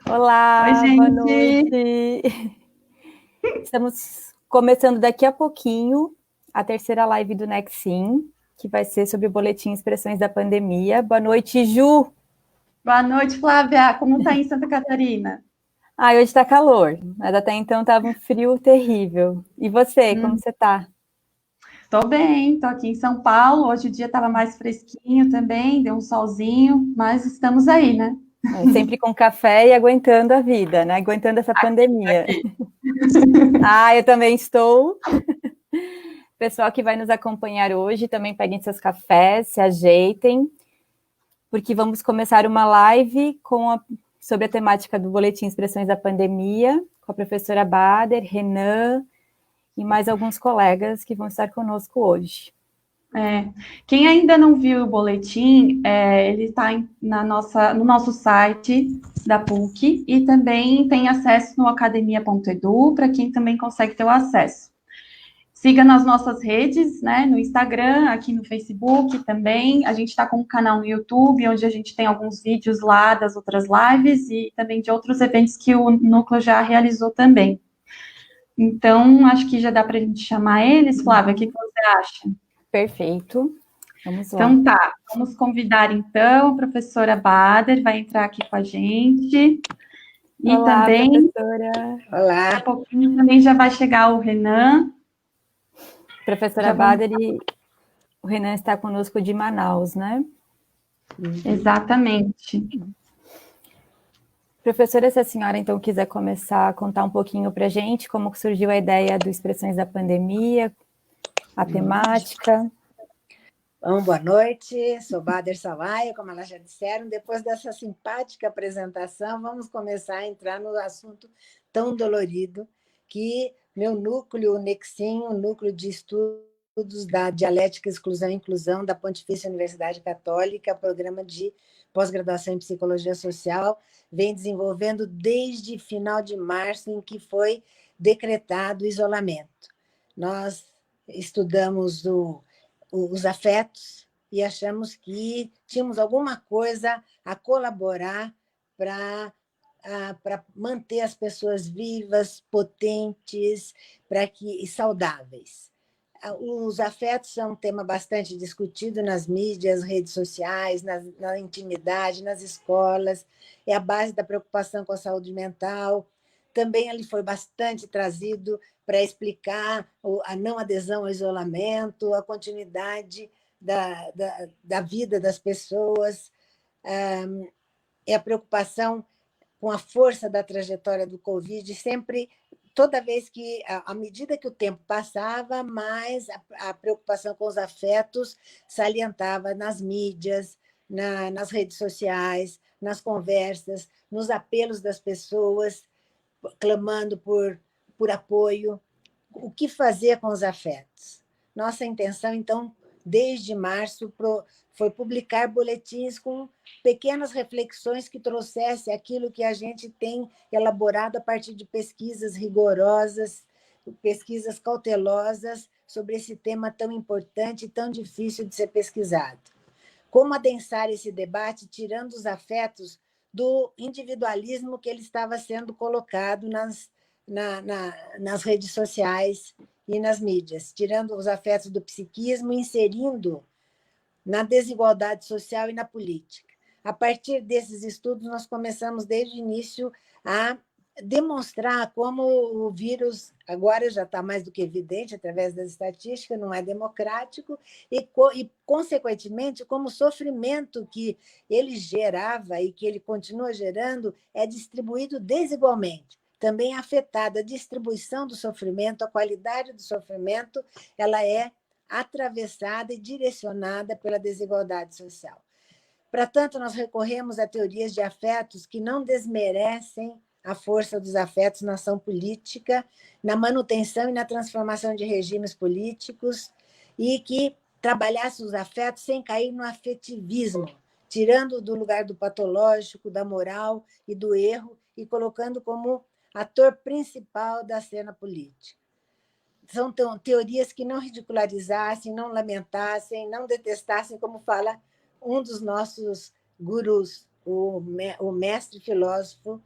Oi, Olá, boa gente. noite. Estamos começando daqui a pouquinho a terceira live do Nexim, que vai ser sobre o boletim Expressões da Pandemia. Boa noite, Ju. Boa noite, Flávia. Como tá em Santa Catarina? Hoje está calor, mas até então estava um frio terrível. E você, como Hum, você está? Tô bem, tô aqui em São Paulo. Hoje o dia estava mais fresquinho também, deu um solzinho, mas estamos aí, né? Sempre com café e aguentando a vida, né? Aguentando essa pandemia. Aqui. Eu também estou. Pessoal que vai nos acompanhar hoje, também peguem seus cafés, se ajeitem, porque vamos começar uma live sobre a temática do Boletim Expressões da Pandemia, com a professora Bader, Renan e mais alguns colegas que vão estar conosco hoje. É, quem ainda não viu o boletim, ele está no nosso site da PUC e também tem acesso no academia.edu para quem também consegue ter o acesso. Siga nas nossas redes, né? No Instagram, aqui no Facebook também. A gente está com um canal no YouTube, onde a gente tem alguns vídeos lá das outras lives e também de outros eventos que o Núcleo já realizou também. Então, acho que já dá para a gente chamar eles. Flávia, o que você acha? Perfeito, vamos lá. Então tá, vamos convidar então a professora Bader, vai entrar aqui com a gente. E Olá, também, professora. daqui a Olá, pouquinho, também já vai chegar o Renan. Professora Já vamos. Bader, o Renan está conosco de Manaus, né? Exatamente. Professora, se a senhora então quiser começar a contar um pouquinho para a gente como surgiu a ideia do Expressões da Pandemia, a temática. bom, boa noite. Sou Bader Sawaia, como elas já disseram. Depois dessa simpática apresentação, vamos começar a entrar no assunto tão dolorido que meu núcleo, o Nexim, o Núcleo de Estudos da Dialética, Exclusão e Inclusão da Pontifícia Universidade Católica, programa de pós-graduação em Psicologia Social, vem desenvolvendo desde final de março, em que foi decretado o isolamento. Nós estudamos os afetos e achamos que tínhamos alguma coisa a colaborar para manter as pessoas vivas, potentes, e saudáveis. Os afetos são um tema bastante discutido nas mídias, redes sociais, na intimidade, nas escolas, é a base da preocupação com a saúde mental. Também ele foi bastante trazido para explicar a não adesão ao isolamento, a continuidade da vida das pessoas, é a preocupação com a força da trajetória do Covid, sempre, toda vez que, à medida que o tempo passava, mais a preocupação com os afetos salientava nas mídias, nas redes sociais, nas conversas, nos apelos das pessoas, clamando por apoio. O que fazer com os afetos? Nossa intenção, então, desde março, foi publicar boletins com pequenas reflexões que trouxessem aquilo que a gente tem elaborado a partir de pesquisas rigorosas, pesquisas cautelosas sobre esse tema tão importante e tão difícil de ser pesquisado. Como adensar esse debate, tirando os afetos do individualismo que ele estava sendo colocado nas redes sociais e nas mídias, tirando os afetos do psiquismo e inserindo na desigualdade social e na política. A partir desses estudos, nós começamos desde o início a demonstrar como o vírus agora já está mais do que evidente através das estatísticas, não é democrático e consequentemente, como o sofrimento que ele gerava e que ele continua gerando é distribuído desigualmente. Também é afetada a distribuição do sofrimento, a qualidade do sofrimento, ela é atravessada e direcionada pela desigualdade social. Para tanto, nós recorremos a teorias de afetos que não desmerecem a força dos afetos na ação política, na manutenção e na transformação de regimes políticos, e que trabalhassem os afetos sem cair no afetivismo, tirando do lugar do patológico, da moral e do erro, e colocando como ator principal da cena política. São teorias que não ridicularizassem, não lamentassem, não detestassem, como fala um dos nossos gurus, o mestre filósofo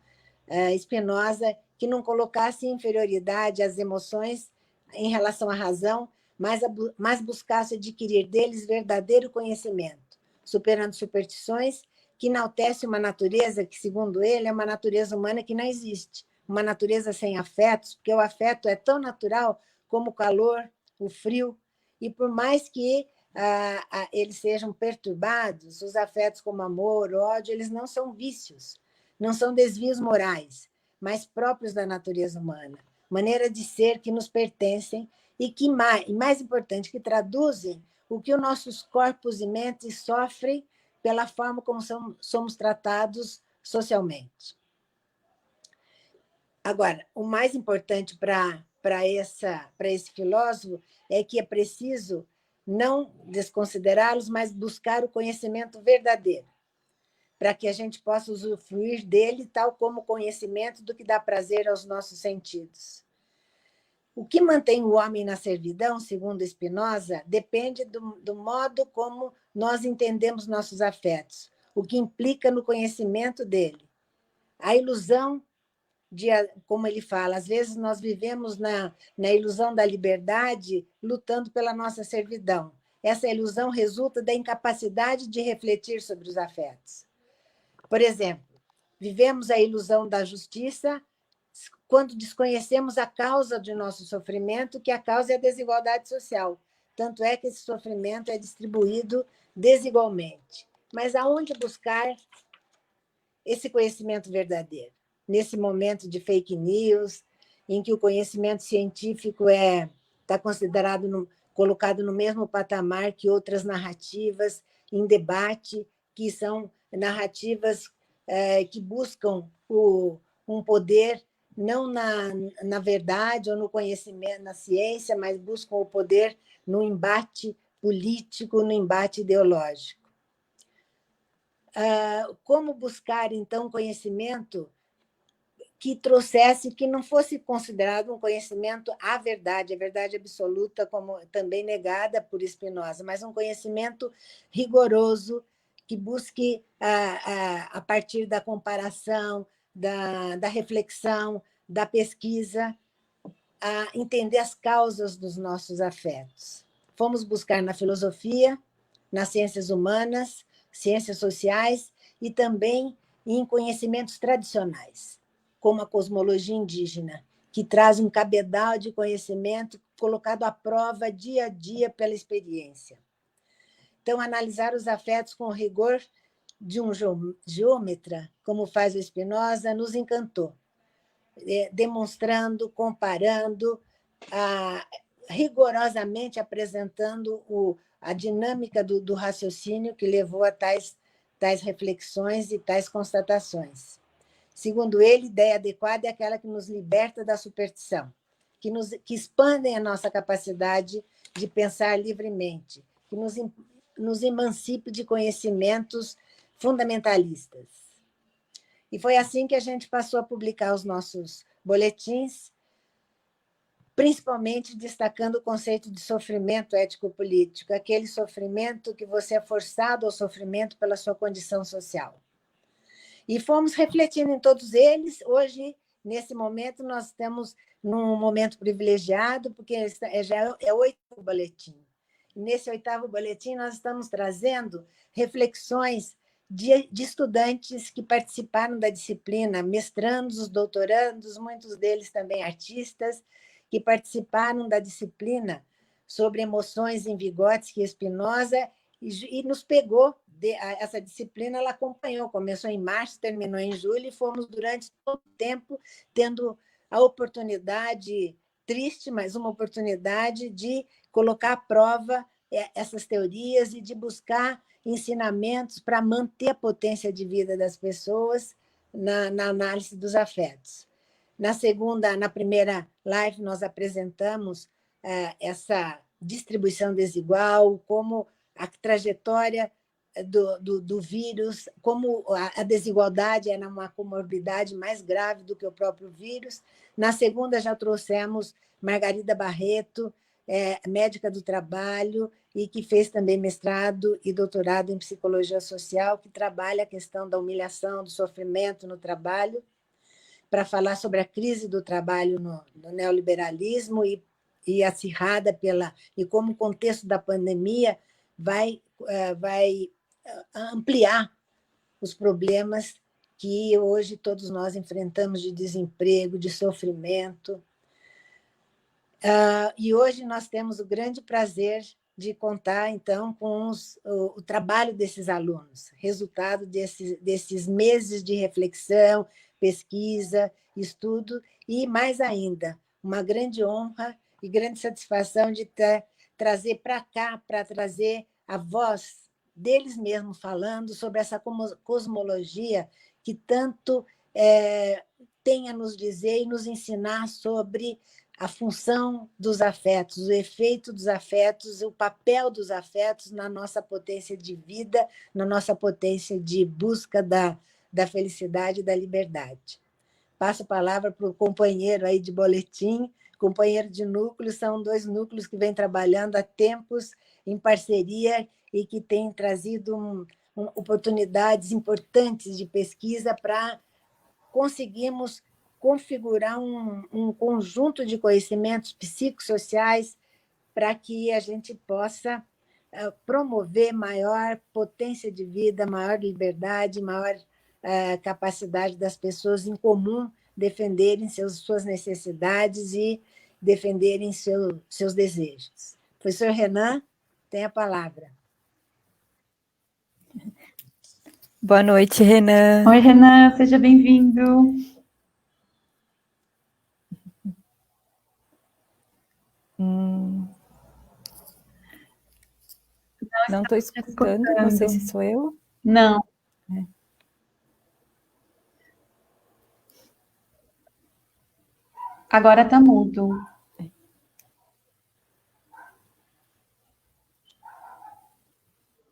Spinoza que não colocasse inferioridade às emoções em relação à razão, mas buscasse adquirir deles verdadeiro conhecimento, superando superstições que enaltece uma natureza que, segundo ele, é uma natureza humana que não existe, uma natureza sem afetos, porque o afeto é tão natural como o calor, o frio, e por mais que eles sejam perturbados, os afetos como amor, ódio, eles não são vícios, não são desvios morais, mas próprios da natureza humana, maneira de ser que nos pertencem e que, mais importante, que traduzem o que os nossos corpos e mentes sofrem pela forma como somos tratados socialmente. Agora, o mais importante para esse filósofo é que é preciso não desconsiderá-los, mas buscar o conhecimento verdadeiro, para que a gente possa usufruir dele, tal como o conhecimento do que dá prazer aos nossos sentidos. O que mantém o homem na servidão, segundo Spinoza, depende do modo como nós entendemos nossos afetos, o que implica no conhecimento dele. A ilusão como ele fala, às vezes nós vivemos na ilusão da liberdade, lutando pela nossa servidão. Essa ilusão resulta da incapacidade de refletir sobre os afetos. Por exemplo, vivemos a ilusão da justiça quando desconhecemos a causa de nosso sofrimento, que a causa é a desigualdade social. Tanto é que esse sofrimento é distribuído desigualmente. Mas aonde buscar esse conhecimento verdadeiro? Nesse momento de fake news, em que o conhecimento científico está considerado, colocado no mesmo patamar que outras narrativas em debate, que são narrativas que buscam um poder não na verdade ou no conhecimento, na ciência, mas buscam o poder no embate político, no embate ideológico. Como buscar, então, conhecimento que trouxesse, que não fosse considerado um conhecimento a verdade absoluta, como também negada por Spinoza, mas um conhecimento rigoroso, que busque, a partir da comparação, da reflexão, da pesquisa, a entender as causas dos nossos afetos. Fomos buscar na filosofia, nas ciências humanas, ciências sociais e também em conhecimentos tradicionais, como a cosmologia indígena, que traz um cabedal de conhecimento colocado à prova dia a dia pela experiência. Então, analisar os afetos com o rigor de um geômetra, como faz o Spinoza, nos encantou, demonstrando, comparando, rigorosamente apresentando a dinâmica do raciocínio que levou a tais reflexões e tais constatações. Segundo ele, ideia adequada é aquela que nos liberta da superstição, que expandem a nossa capacidade de pensar livremente, que nos emancipe de conhecimentos fundamentalistas. E foi assim que a gente passou a publicar os nossos boletins, principalmente destacando o conceito de sofrimento ético-político, aquele sofrimento que você é forçado ao sofrimento pela sua condição social. E fomos refletindo em todos eles. Hoje, nesse momento, nós estamos num momento privilegiado, porque já é o 8º boletim. E nesse 8º boletim, nós estamos trazendo reflexões de estudantes que participaram da disciplina, mestrandos, doutorandos, muitos deles também artistas, que participaram da disciplina sobre emoções em Vygotsky e Spinoza, e nos pegou. Essa disciplina ela acompanhou, começou em março, terminou em julho, e fomos durante todo o tempo tendo a oportunidade, triste, mas uma oportunidade de colocar à prova essas teorias e de buscar ensinamentos para manter a potência de vida das pessoas na análise dos afetos. Na primeira live, nós apresentamos essa distribuição desigual, como a trajetória do vírus, como a desigualdade era uma comorbidade mais grave do que o próprio vírus. Na segunda, já trouxemos Margarida Barreto, médica do trabalho, e que fez também mestrado e doutorado em psicologia social, que trabalha a questão da humilhação, do sofrimento no trabalho. para falar sobre a crise do trabalho no neoliberalismo e acirrada e como o contexto da pandemia vai ampliar os problemas que hoje todos nós enfrentamos de desemprego, de sofrimento. E hoje nós temos o grande prazer de contar, então, com o trabalho desses alunos, resultado desses meses de reflexão, pesquisa, estudo, e, mais ainda, uma grande honra e grande satisfação de trazer para cá, para trazer a voz deles mesmos falando sobre essa cosmologia que tanto tem a nos dizer e nos ensinar sobre a função dos afetos, o efeito dos afetos, o papel dos afetos na nossa potência de vida, na nossa potência de busca da felicidade e da liberdade. Passo a palavra para o companheiro aí de boletim, companheiro de núcleo, são 2 núcleos que vêm trabalhando há tempos em parceria e que têm trazido oportunidades importantes de pesquisa para conseguirmos configurar um conjunto de conhecimentos psicossociais para que a gente possa promover maior potência de vida, maior liberdade, maior capacidade das pessoas em comum defenderem suas necessidades e defenderem seus desejos. Professor Renan, tem a palavra. Boa noite, Renan. Oi, Renan, seja bem-vindo. Não estou escutando, não sei se sou eu. Não. Agora está mudo.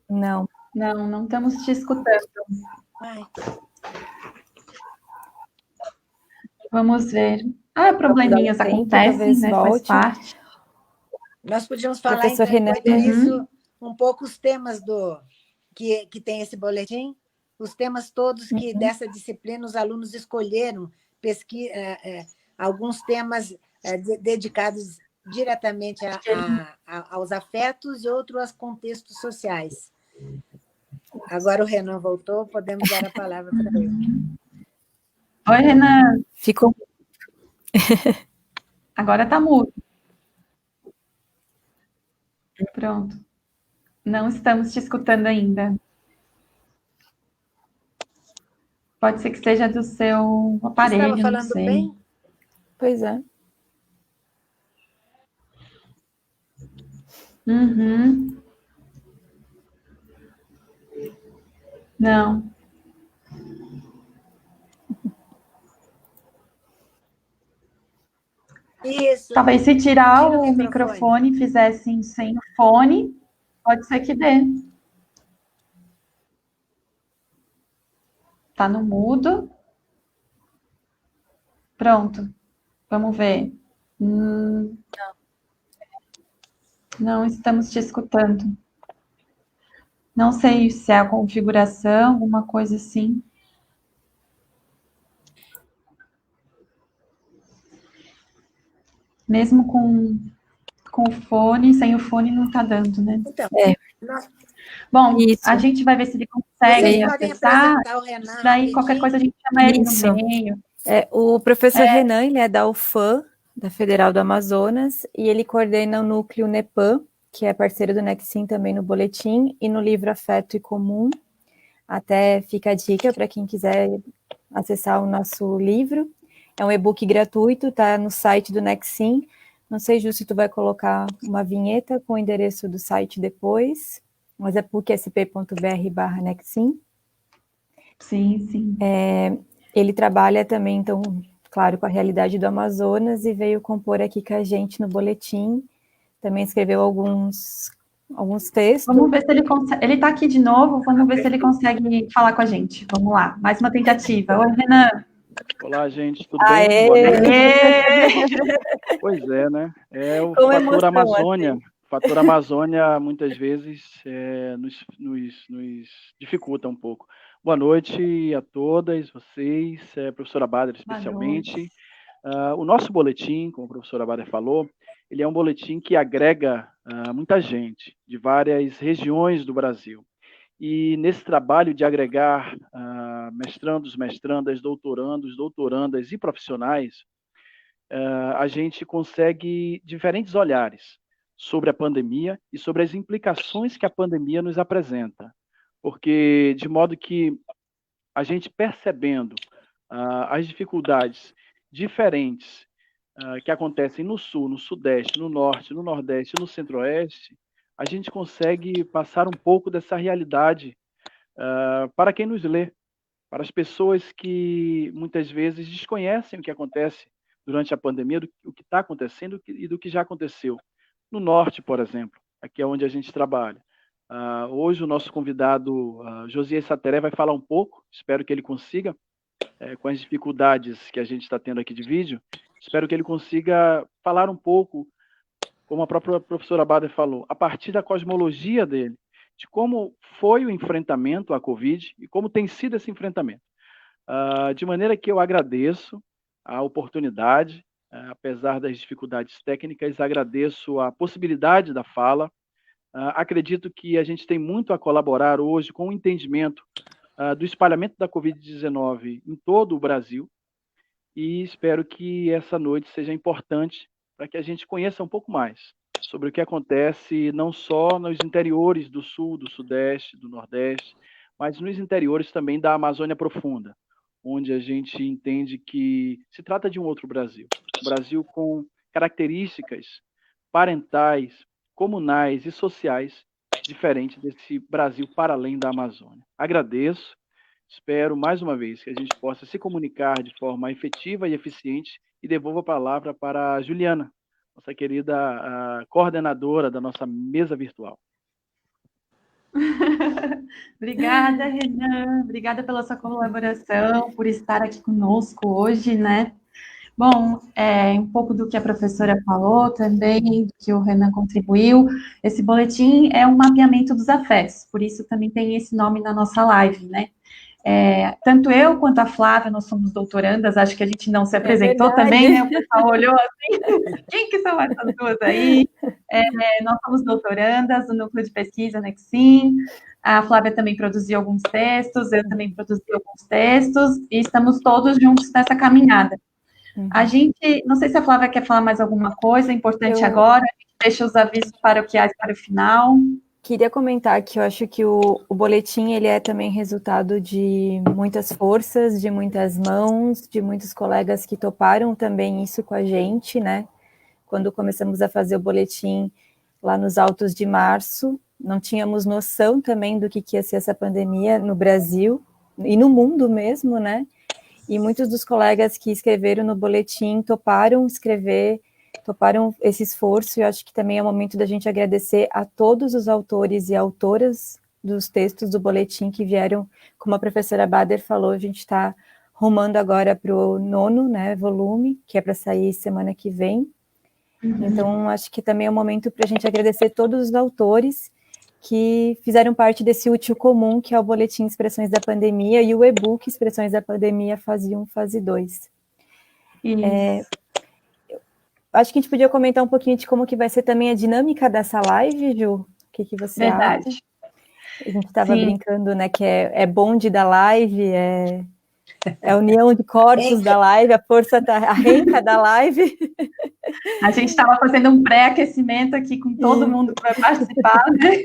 Não. Não estamos te escutando. Ai. Vamos ver. Probleminhas acontecem, né? Faz parte. Nós podíamos falar, Professor então, Renan. isso, um pouco os temas que tem esse boletim, os temas todos que dessa disciplina os alunos escolheram, alguns temas dedicados diretamente aos afetos e outros aos contextos sociais. Agora o Renan voltou, podemos dar a palavra para ele. Oi, Renan. Ficou. Agora está mudo. Pronto. Não estamos te escutando ainda. Pode ser que seja do seu aparelho, Estava falando não sei. bem? Pois é. Uhum. Não. Isso. Talvez se tirar o microfone e fizessem sem o fone, pode ser que dê. Tá no mudo. Pronto. Vamos ver. Não estamos te escutando. Não sei se é a configuração, alguma coisa assim. Mesmo com o fone, sem o fone não está dando, né? Então, bom, isso. A gente vai ver se ele consegue acessar. Daí qualquer coisa a gente chama ele no meio. O professor Renan, ele é da UFAM, da Federal do Amazonas, e ele coordena o núcleo NEPAM, que é parceiro do Nexim também no boletim, e no livro Afeto e Comum. Até fica a dica para quem quiser acessar o nosso livro. É um e-book gratuito, está no site do Nexim. Não sei, Ju, se tu vai colocar uma vinheta com o endereço do site depois, mas é pucsp.br/Nexim. Sim. Ele trabalha também, então, claro, com a realidade do Amazonas e veio compor aqui com a gente no boletim. Também escreveu alguns textos. Vamos ver se ele consegue. Ele está aqui de novo, vamos ver se ele consegue falar com a gente. Vamos lá, mais uma tentativa. Oi, Renan. Olá, gente, tudo bem? Boa noite. Pois é, né? É o Com fator emoção, Amazônia. assim. O fator Amazônia, muitas vezes, nos dificulta um pouco. Boa noite a todas, vocês, professora Bader especialmente. O nosso boletim, como a professora Bader falou, ele é um boletim que agrega muita gente de várias regiões do Brasil. E nesse trabalho de agregar mestrandos, mestrandas, doutorandos, doutorandas e profissionais, a gente consegue diferentes olhares sobre a pandemia e sobre as implicações que a pandemia nos apresenta. Porque, de modo que a gente percebendo as dificuldades diferentes que acontecem no Sul, no Sudeste, no Norte, no Nordeste e no Centro-Oeste, a gente consegue passar um pouco dessa realidade para quem nos lê, para as pessoas que muitas vezes desconhecem o que acontece durante a pandemia, o que está acontecendo e do que já aconteceu. No Norte, por exemplo, aqui é onde a gente trabalha. Hoje o nosso convidado, Josias Sateré, vai falar um pouco, espero que ele consiga, com as dificuldades que a gente está tendo aqui de vídeo, espero que ele consiga falar um pouco, como a própria professora Bader falou, a partir da cosmologia dele, de como foi o enfrentamento à Covid e como tem sido esse enfrentamento. De maneira que eu agradeço a oportunidade, apesar das dificuldades técnicas, agradeço a possibilidade da fala. Acredito que a gente tem muito a colaborar hoje com o entendimento do espalhamento da Covid-19 em todo o Brasil e espero que essa noite seja importante para que a gente conheça um pouco mais sobre o que acontece não só nos interiores do Sul, do Sudeste, do Nordeste, mas nos interiores também da Amazônia Profunda, onde a gente entende que se trata de um outro Brasil. Um Brasil com características parentais, comunais e sociais diferentes desse Brasil para além da Amazônia. Agradeço, espero mais uma vez que a gente possa se comunicar de forma efetiva e eficiente e devolvo a palavra para a Juliana, nossa querida coordenadora da nossa mesa virtual. Obrigada, Renan. Obrigada pela sua colaboração, por estar aqui conosco hoje, né? Bom, um pouco do que a professora falou também, do que o Renan contribuiu. Esse boletim é um mapeamento dos afetos, por isso também tem esse nome na nossa live, né? Tanto eu quanto a Flávia, nós somos doutorandas, acho que a gente não se apresentou também, né? O pessoal olhou assim, quem que são essas duas aí? Nós somos doutorandas do Núcleo de Pesquisa Nexim, a Flávia também produziu alguns textos, eu também produzi alguns textos, e estamos todos juntos nessa caminhada. A gente, não sei se a Flávia quer falar mais alguma coisa importante agora, a gente deixa os avisos paroquiais para o final. Queria comentar que eu acho que o boletim ele é também resultado de muitas forças, de muitas mãos, de muitos colegas que toparam também isso com a gente, né? Quando começamos a fazer o boletim lá nos altos de março, não tínhamos noção também do que ia ser essa pandemia no Brasil e no mundo mesmo, né? E muitos dos colegas que escreveram no boletim toparam escrever, toparam esse esforço, e eu acho que também é o momento da gente agradecer a todos os autores e autoras dos textos do boletim que vieram, como a professora Bader falou, a gente está rumando agora para o 9º, né, volume, que é para sair semana que vem. Então, acho que também é o momento para a gente agradecer todos os autores que fizeram parte desse útil comum, que é o boletim Expressões da Pandemia e o e-book Expressões da Pandemia, fase 1, fase 2. Acho que a gente podia comentar um pouquinho de como que vai ser também a dinâmica dessa live, Ju? O que você acha? A gente estava brincando, né, que é bonde da live, é a união de corpos da live, a força, a renca da live. A gente estava fazendo um pré-aquecimento aqui com todo mundo que vai participar, né?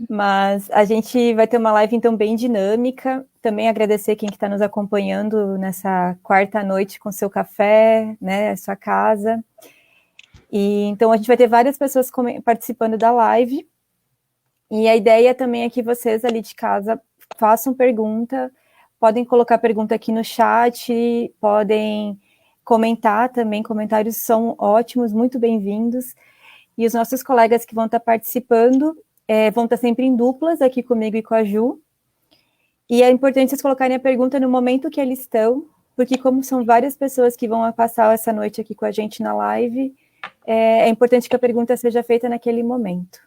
Mas a gente vai ter uma live, então, bem dinâmica. Também agradecer quem está nos acompanhando nessa quarta noite com seu café, né, sua casa. E, então, a gente vai ter várias pessoas participando da live. E a ideia também é que vocês ali de casa façam pergunta, podem colocar pergunta aqui no chat, podem comentar também, comentários são ótimos, muito bem-vindos. E os nossos colegas que vão estar participando vão estar sempre em duplas, aqui comigo e com a Ju. E é importante vocês colocarem a pergunta no momento que eles estão, porque como são várias pessoas que vão passar essa noite aqui com a gente na live, é importante que a pergunta seja feita naquele momento.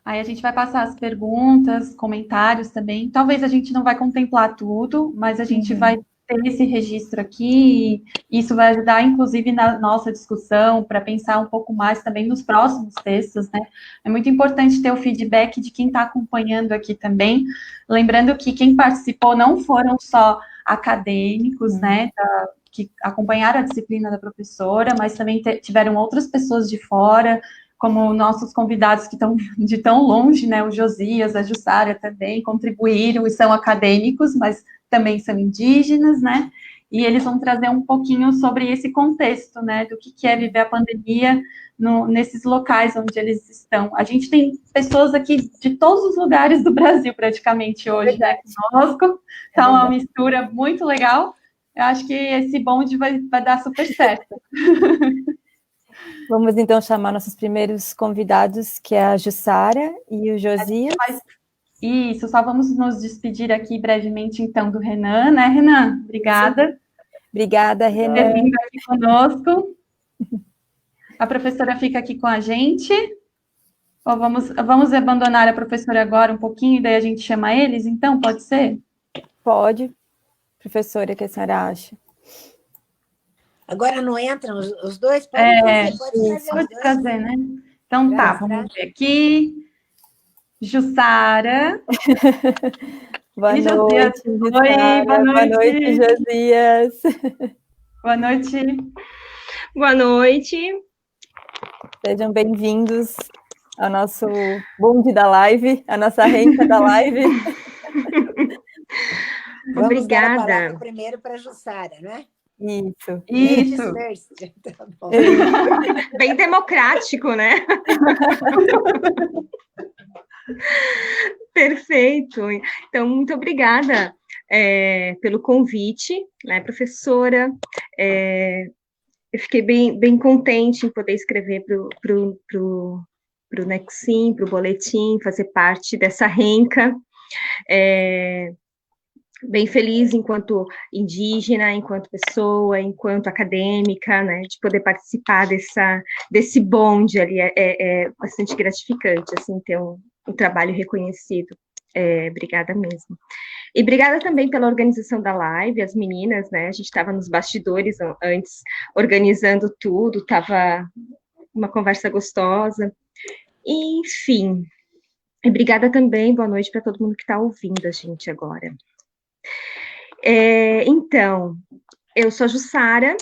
Aí a gente vai passar as perguntas, comentários também. Talvez a gente não vai contemplar tudo, mas a gente vai ter esse registro aqui, e isso vai ajudar, inclusive, na nossa discussão, para pensar um pouco mais também nos próximos textos, né? É muito importante ter o feedback de quem está acompanhando aqui também. Lembrando que quem participou não foram só acadêmicos, né, que acompanharam a disciplina da professora, mas também tiveram outras pessoas de fora, como nossos convidados que estão de tão longe, né, o Josias, a Jussara também contribuíram e são acadêmicos, mas também são indígenas, né, e eles vão trazer um pouquinho sobre esse contexto, né, do que é viver a pandemia nesses locais onde eles estão. A gente tem pessoas aqui de todos os lugares do Brasil, praticamente, hoje, né, conosco, tá uma mistura muito legal. Eu acho que esse bonde vai dar super certo. Vamos, então, chamar nossos primeiros convidados, que é a Jussara e o Josias. Isso, só vamos nos despedir aqui brevemente, então, do Renan, né, Renan? Obrigada. Obrigada, Renan. Por ter vindo aqui conosco. A professora fica aqui com a gente. Ou vamos abandonar a professora agora um pouquinho, e daí a gente chama eles, então, pode ser? Pode. Professora, o que a senhora acha? Agora não entram os dois? Pode trazer, né? Então tá, vamos ver aqui. Jussara. Boa noite, Jussara. Oi, boa noite. Boa noite, Josias. Boa noite. Boa noite. Sejam bem-vindos ao nosso bonde da live, a nossa renca da live. Obrigada. Vamos dar a palavra primeiro para a Jussara, né? Isso. Tá bom. Bem democrático, né? Perfeito. Então, muito obrigada pelo convite, né, professora? Eu fiquei bem contente em poder escrever para o Nexim, para o Boletim, fazer parte dessa renca. Bem feliz enquanto indígena, enquanto pessoa, enquanto acadêmica, né, de poder participar desse bonde ali, é bastante gratificante, assim, ter um trabalho reconhecido. Obrigada mesmo. E obrigada também pela organização da live, as meninas, né, a gente estava nos bastidores antes, organizando tudo, estava uma conversa gostosa, enfim. E obrigada também, boa noite para todo mundo que está ouvindo a gente agora. Então, eu sou Jussara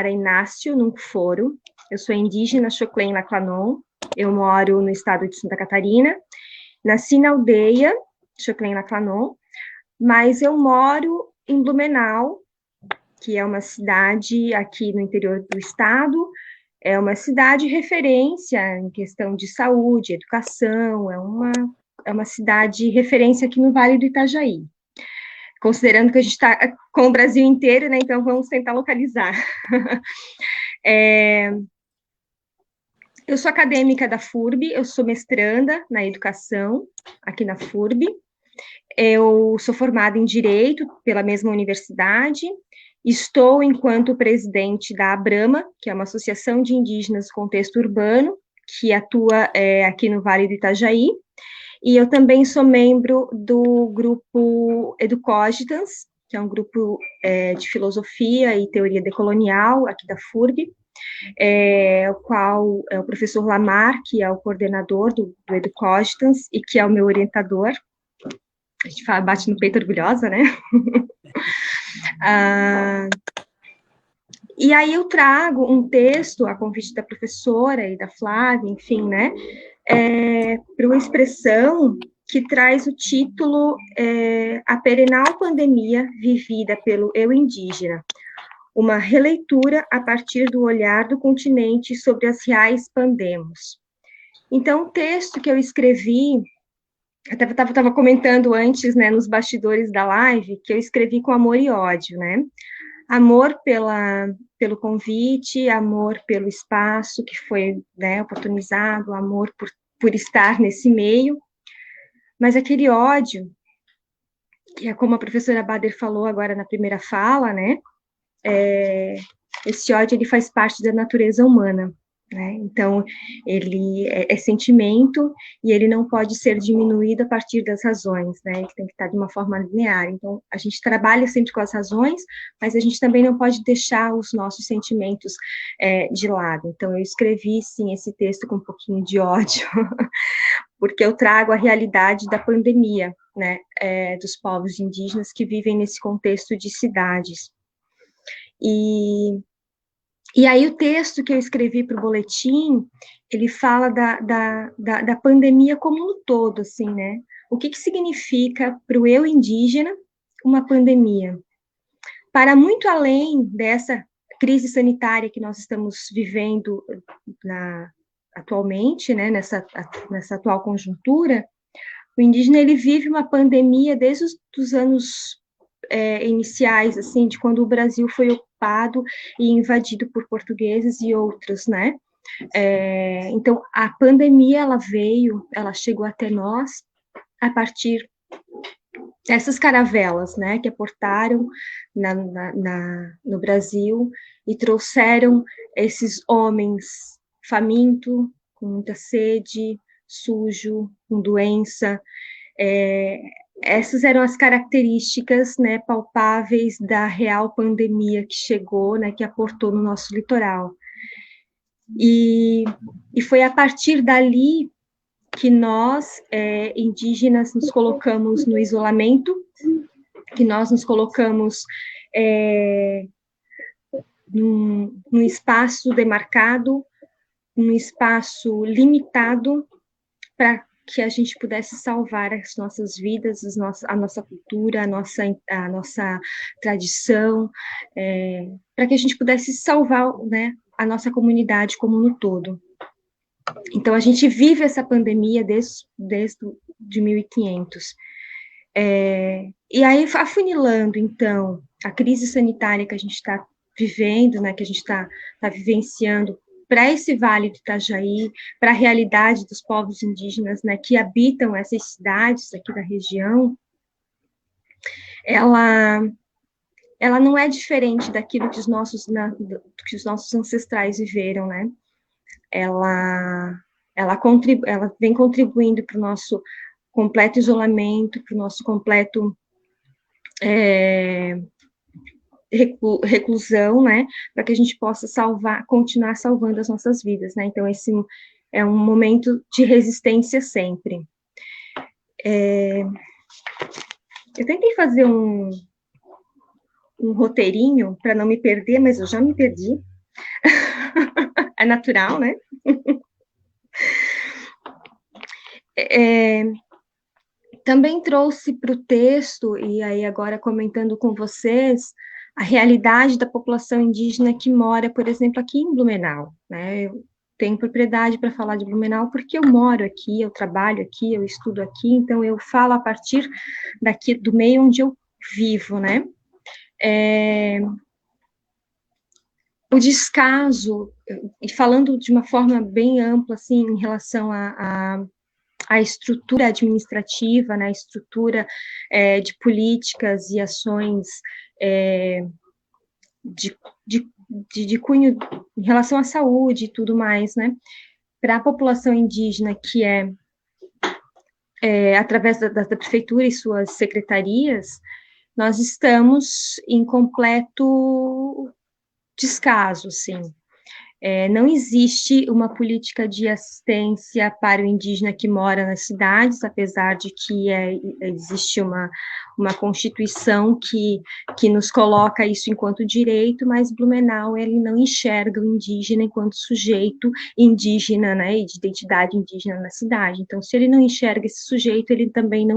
Inácio Nuncforo, eu sou indígena Xoclen Laclanon, eu moro no estado de Santa Catarina, nasci na aldeia Xoclen Laclanon, mas eu moro em Blumenau, que é uma cidade aqui no interior do estado, é uma cidade referência em questão de saúde, educação, é uma cidade referência aqui no Vale do Itajaí. Considerando que a gente está com o Brasil inteiro, né, então vamos tentar localizar. Eu sou acadêmica da FURB, eu sou mestranda na educação, aqui na FURB. Eu sou formada em Direito pela mesma universidade, estou enquanto presidente da ABRAMA, que é uma associação de indígenas do contexto urbano, que atua aqui no Vale do Itajaí, e eu também sou membro do grupo Educogitans, que é um grupo de filosofia e teoria decolonial aqui da FURB, o qual é o professor Lamar, que é o coordenador do Educogitans e que é o meu orientador. A gente bate no peito orgulhosa, né? E aí eu trago um texto, a convite da professora e da Flávia, enfim, né, para uma expressão que traz o título A Perenal Pandemia Vivida pelo Eu Indígena, uma releitura a partir do olhar do continente sobre as reais pandemos. Então, o texto que eu escrevi, até estava comentando antes, né, nos bastidores da live, que eu escrevi com amor e ódio, né? Amor pelo convite, amor pelo espaço que foi, né, oportunizado, amor por estar nesse meio, mas aquele ódio, que é como a professora Bader falou agora na primeira fala, né, esse ódio, ele faz parte da natureza humana, né? Então, ele é sentimento e ele não pode ser diminuído a partir das razões, né? Ele tem que estar de uma forma linear. Então, a gente trabalha sempre com as razões, mas a gente também não pode deixar os nossos sentimentos de lado. Então, eu escrevi, sim, esse texto com um pouquinho de ódio, porque eu trago a realidade da pandemia, né? Dos povos indígenas que vivem nesse contexto de cidades. E aí o texto que eu escrevi para o boletim, ele fala da pandemia como um todo, assim, né? O que significa para o eu indígena uma pandemia? Para muito além dessa crise sanitária que nós estamos vivendo atualmente, né, nessa atual conjuntura, o indígena ele vive uma pandemia desde os anos iniciais, assim, de quando o Brasil foi ocupado e invadido por portugueses e outros, né? Então, a pandemia, ela chegou até nós a partir dessas caravelas, né, que aportaram no Brasil e trouxeram esses homens famintos, com muita sede, sujo, com doença. Essas eram as características, né, palpáveis da real pandemia que chegou, né, que aportou no nosso litoral. E foi a partir dali que nós, indígenas, nos colocamos no isolamento, que nós nos colocamos num espaço demarcado, num espaço limitado, para que a gente pudesse salvar as nossas vidas, a nossa cultura, a nossa tradição, para que a gente pudesse salvar, né, a nossa comunidade como um todo. Então, a gente vive essa pandemia desde de 1500. E aí, afunilando, então, a crise sanitária que a gente está vivendo, né, que a gente está vivenciando, para esse Vale do Itajaí, para a realidade dos povos indígenas, né, que habitam essas cidades aqui da região, ela não é diferente daquilo que os nossos ancestrais viveram, né? Ela vem contribuindo para o nosso completo isolamento, para o nosso completo reclusão, né, para que a gente possa continuar salvando as nossas vidas, né, então esse é um momento de resistência sempre. Eu tentei fazer um roteirinho para não me perder, mas eu já me perdi. É natural, né? Também trouxe para o texto, e aí agora comentando com vocês, a realidade da população indígena que mora, por exemplo, aqui em Blumenau, né? Eu tenho propriedade para falar de Blumenau porque eu moro aqui, eu trabalho aqui, eu estudo aqui, então eu falo a partir daqui do meio onde eu vivo, né? O descaso, e falando de uma forma bem ampla, assim, em relação a estrutura administrativa, né, a estrutura de políticas e ações de cunho em relação à saúde e tudo mais, né, para a população indígena, que através da prefeitura e suas secretarias, nós estamos em completo descaso, sim. Não existe uma política de assistência para o indígena que mora nas cidades, apesar de que existe uma constituição que nos coloca isso enquanto direito, mas Blumenau, ele não enxerga o indígena enquanto sujeito indígena, né, e de identidade indígena na cidade. Então, se ele não enxerga esse sujeito, ele também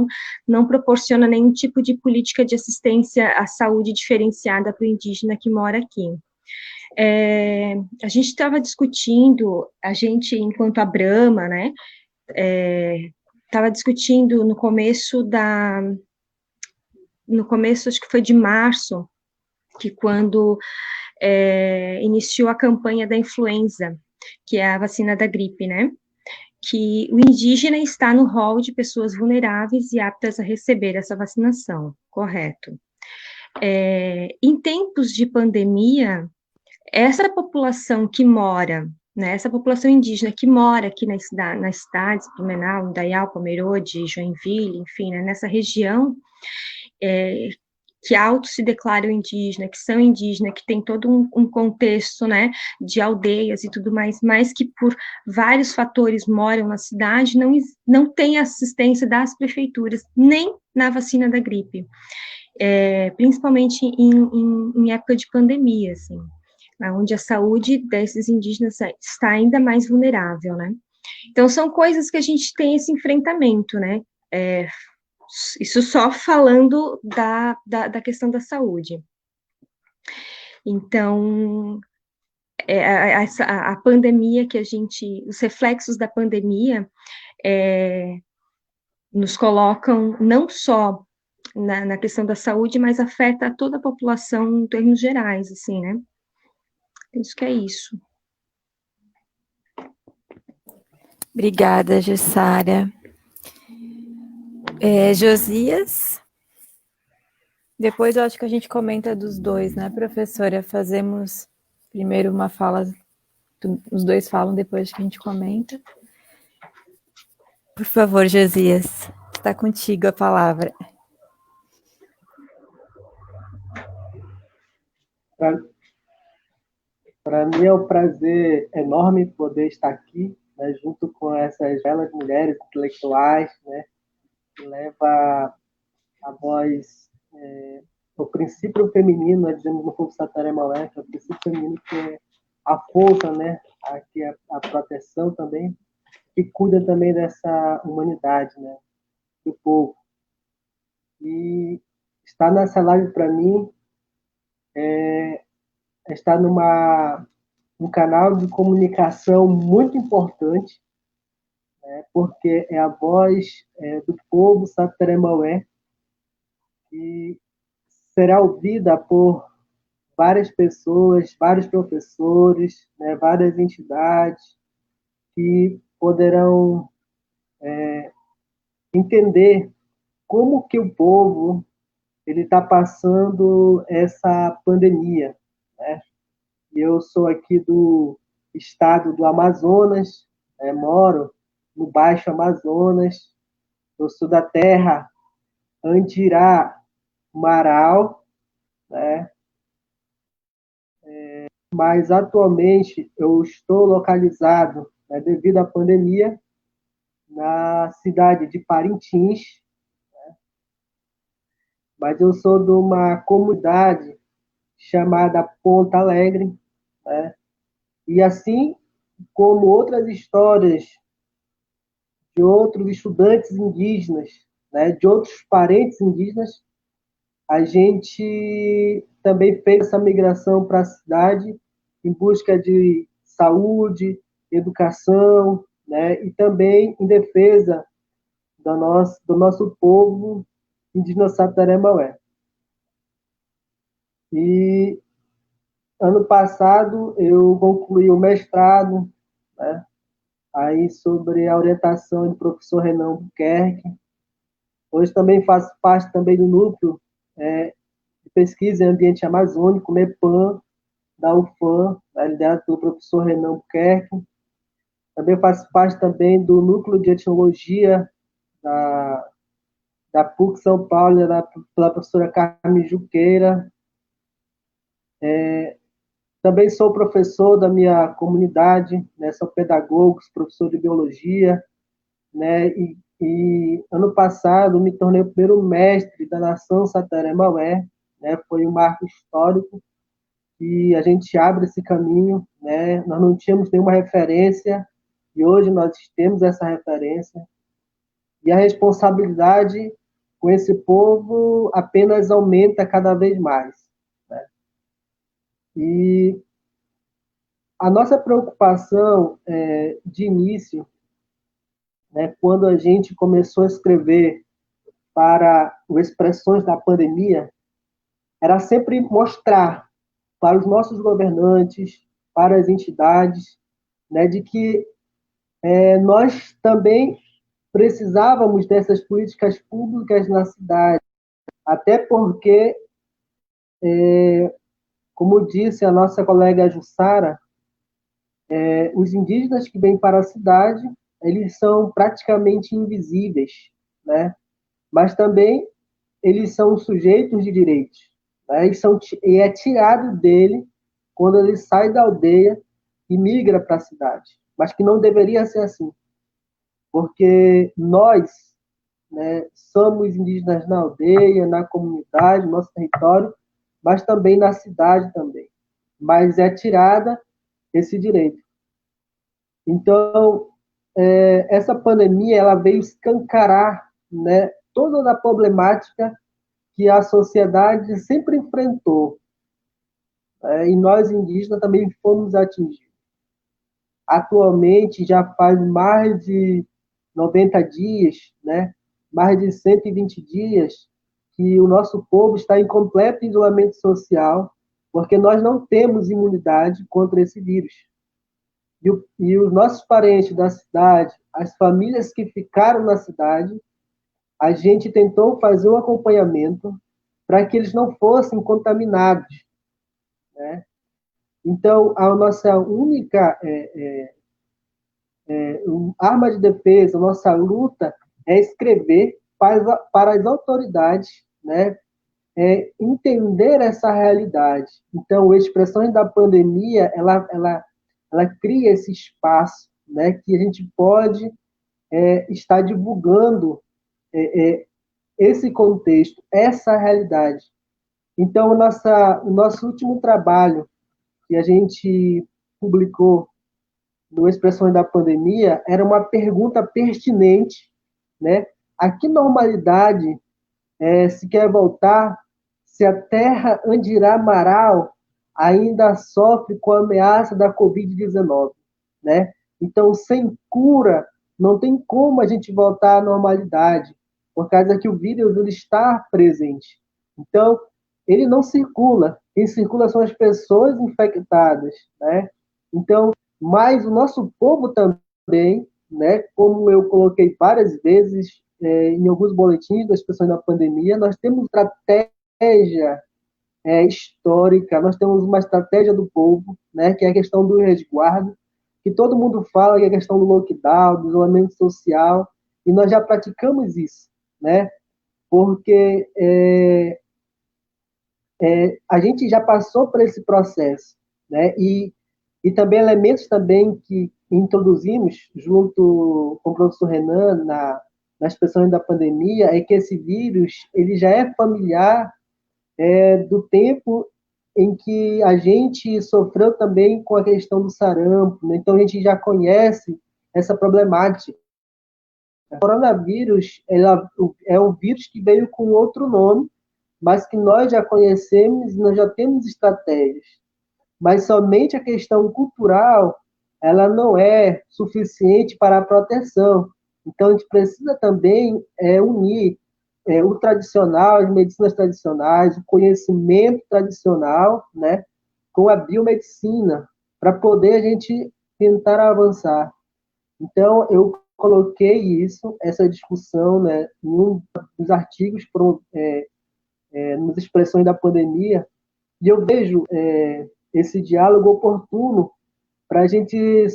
não proporciona nenhum tipo de política de assistência à saúde diferenciada para o indígena que mora aqui. A gente estava discutindo, a gente, enquanto Abrama, né, estava discutindo no começo, acho que foi de março, que quando iniciou a campanha da influenza, que é a vacina da gripe, né, que o indígena está no rol de pessoas vulneráveis e aptas a receber essa vacinação, correto. Em tempos de pandemia, essa população que mora, né? Essa população indígena que mora aqui nas cidades, Blumenau, Indaial, Pomerode, Joinville, enfim, né, nessa região, que auto se declaram indígena, que são indígenas, que tem todo um contexto, né, de aldeias e tudo mais, mas que por vários fatores moram na cidade, não tem assistência das prefeituras, nem na vacina da gripe, principalmente em época de pandemia, assim, onde a saúde desses indígenas está ainda mais vulnerável, né. Então, são coisas que a gente tem esse enfrentamento, né, isso só falando da questão da saúde. Então, a pandemia os reflexos da pandemia nos colocam não só na questão da saúde, mas afeta toda a população em termos gerais, assim, né? Penso que é isso. Obrigada, Gessara. Josias? Depois eu acho que a gente comenta dos dois, né, professora? Fazemos primeiro uma fala, os dois falam, depois que a gente comenta. Por favor, Josias, está contigo a palavra. Para mim é um prazer enorme poder estar aqui, né, junto com essas belas mulheres intelectuais, né, que leva a voz, o princípio feminino, nós dizemos no povo Sataré-Maué, que é o princípio feminino, que é a força, né, que é a proteção também, que cuida também dessa humanidade, né, do povo. E estar nessa live, para mim, está um canal de comunicação muito importante, né, porque é a voz do povo Sataré-Maué, que será ouvida por várias pessoas, vários professores, né, várias entidades que poderão entender como que o povo ele está passando essa pandemia, né? Eu sou aqui do estado do Amazonas, moro no Baixo Amazonas, eu sou da terra Andirá Marau, né? Mas atualmente eu estou localizado, né, devido à pandemia, na cidade de Parintins, né? Mas eu sou de uma comunidade chamada Ponta Alegre, né? E assim como outras histórias de outros estudantes indígenas, né, de outros parentes indígenas, a gente também fez essa migração para a cidade em busca de saúde, educação, né, e também em defesa do nosso povo indígena Sataré-Maué. E ano passado eu concluí o mestrado, né, aí sobre a orientação do professor Renan Buquerque. Hoje também faço parte também do núcleo de pesquisa em ambiente amazônico, MEPAM, da UFAM, liderado pelo professor Renan Buquerque. Também faço parte também do núcleo de etnologia da PUC São Paulo, pela professora Carmen Juqueira. Também sou professor da minha comunidade, né, sou pedagogo, professor de biologia, né, e ano passado me tornei o primeiro mestre da nação Sataré-Maué, né, foi um marco histórico e a gente abre esse caminho, né, nós não tínhamos nenhuma referência e hoje nós temos essa referência e a responsabilidade com esse povo apenas aumenta cada vez mais, né? E a nossa preocupação de início, né, quando a gente começou a escrever para o Expressões da Pandemia, era sempre mostrar para os nossos governantes, para as entidades, né, de que nós também precisávamos dessas políticas públicas na cidade, até porque, como disse a nossa colega Jussara, os indígenas que vêm para a cidade, eles são praticamente invisíveis, né? Mas também eles são sujeitos de direitos, né? E é tirado dele quando ele sai da aldeia e migra para a cidade, mas que não deveria ser assim, porque nós, né, somos indígenas na aldeia, na comunidade, no nosso território, mas também na cidade também. Mas é tirada esse direito. Então, essa pandemia ela veio escancarar, né, toda a problemática que a sociedade sempre enfrentou. E nós, indígenas, também fomos atingidos. Atualmente, já faz mais de 90 dias, né, mais de 120 dias, que o nosso povo está em completo isolamento social, porque nós não temos imunidade contra esse vírus. E os nossos parentes da cidade, as famílias que ficaram na cidade, a gente tentou fazer um acompanhamento para que eles não fossem contaminados, né? Então, a nossa única arma de defesa, a nossa luta é escrever para as autoridades, né, entender essa realidade. Então, a Expressões da Pandemia, ela cria esse espaço, né, que a gente pode estar divulgando esse contexto, essa realidade. Então, o nosso último trabalho que a gente publicou no Expressões da Pandemia era uma pergunta pertinente, né? A que normalidade se quer voltar se a terra Andirá Amaral ainda sofre com a ameaça da Covid-19, né? Então, sem cura, não tem como a gente voltar à normalidade, por causa que o vírus ele está presente. Então, ele não circula. Quem circula são as pessoas infectadas, né? Então, mas o nosso povo também, né? Como eu coloquei várias vezes em alguns boletins das pessoas da pandemia, nós temos estratégia histórica, nós temos uma estratégia do povo, né? Que é a questão do resguardo, que todo mundo fala que é a questão do lockdown, do isolamento social, e nós já praticamos isso, né? Porque a gente já passou por esse processo, né? E também elementos também que introduzimos junto com o professor Renan nas questões da pandemia é que esse vírus ele já é familiar do tempo em que a gente sofreu também com a questão do sarampo, né? Então a gente já conhece essa problemática. O coronavírus é um vírus que veio com outro nome, mas que nós já conhecemos e nós já temos estratégias. Mas somente a questão cultural, ela não é suficiente para a proteção. Então, a gente precisa também unir o tradicional, as medicinas tradicionais, o conhecimento tradicional, né, com a biomedicina, para poder a gente tentar avançar. Então, eu coloquei essa discussão, né, em um dos artigos nas expressões da pandemia, e eu vejo esse diálogo oportuno para a gente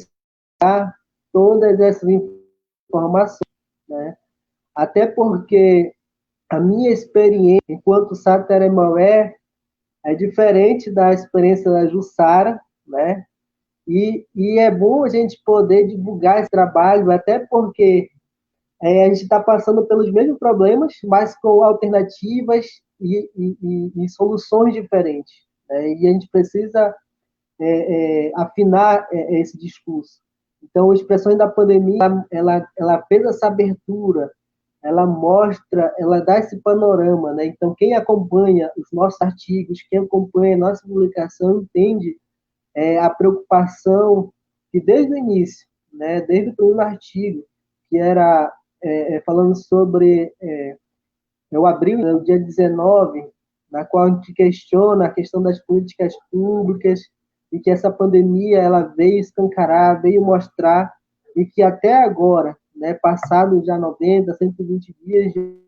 dar todas essas informações, né? Até porque a minha experiência enquanto Sateremaué é diferente da experiência da Jussara, né? E é bom a gente poder divulgar esse trabalho, até porque a gente está passando pelos mesmos problemas, mas com alternativas e soluções diferentes, né? E a gente precisa afinar esse discurso. Então, a Expressões da Pandemia, ela fez essa abertura, ela mostra, ela dá esse panorama, né? Então, quem acompanha os nossos artigos, quem acompanha a nossa publicação, entende a preocupação que desde o início, né, desde o primeiro artigo, que era falando sobre o abril, né, o dia 19, na qual a gente questiona a questão das políticas públicas e que essa pandemia ela veio escancarar, veio mostrar e que até agora, né, passado já 90, 120 dias, a gente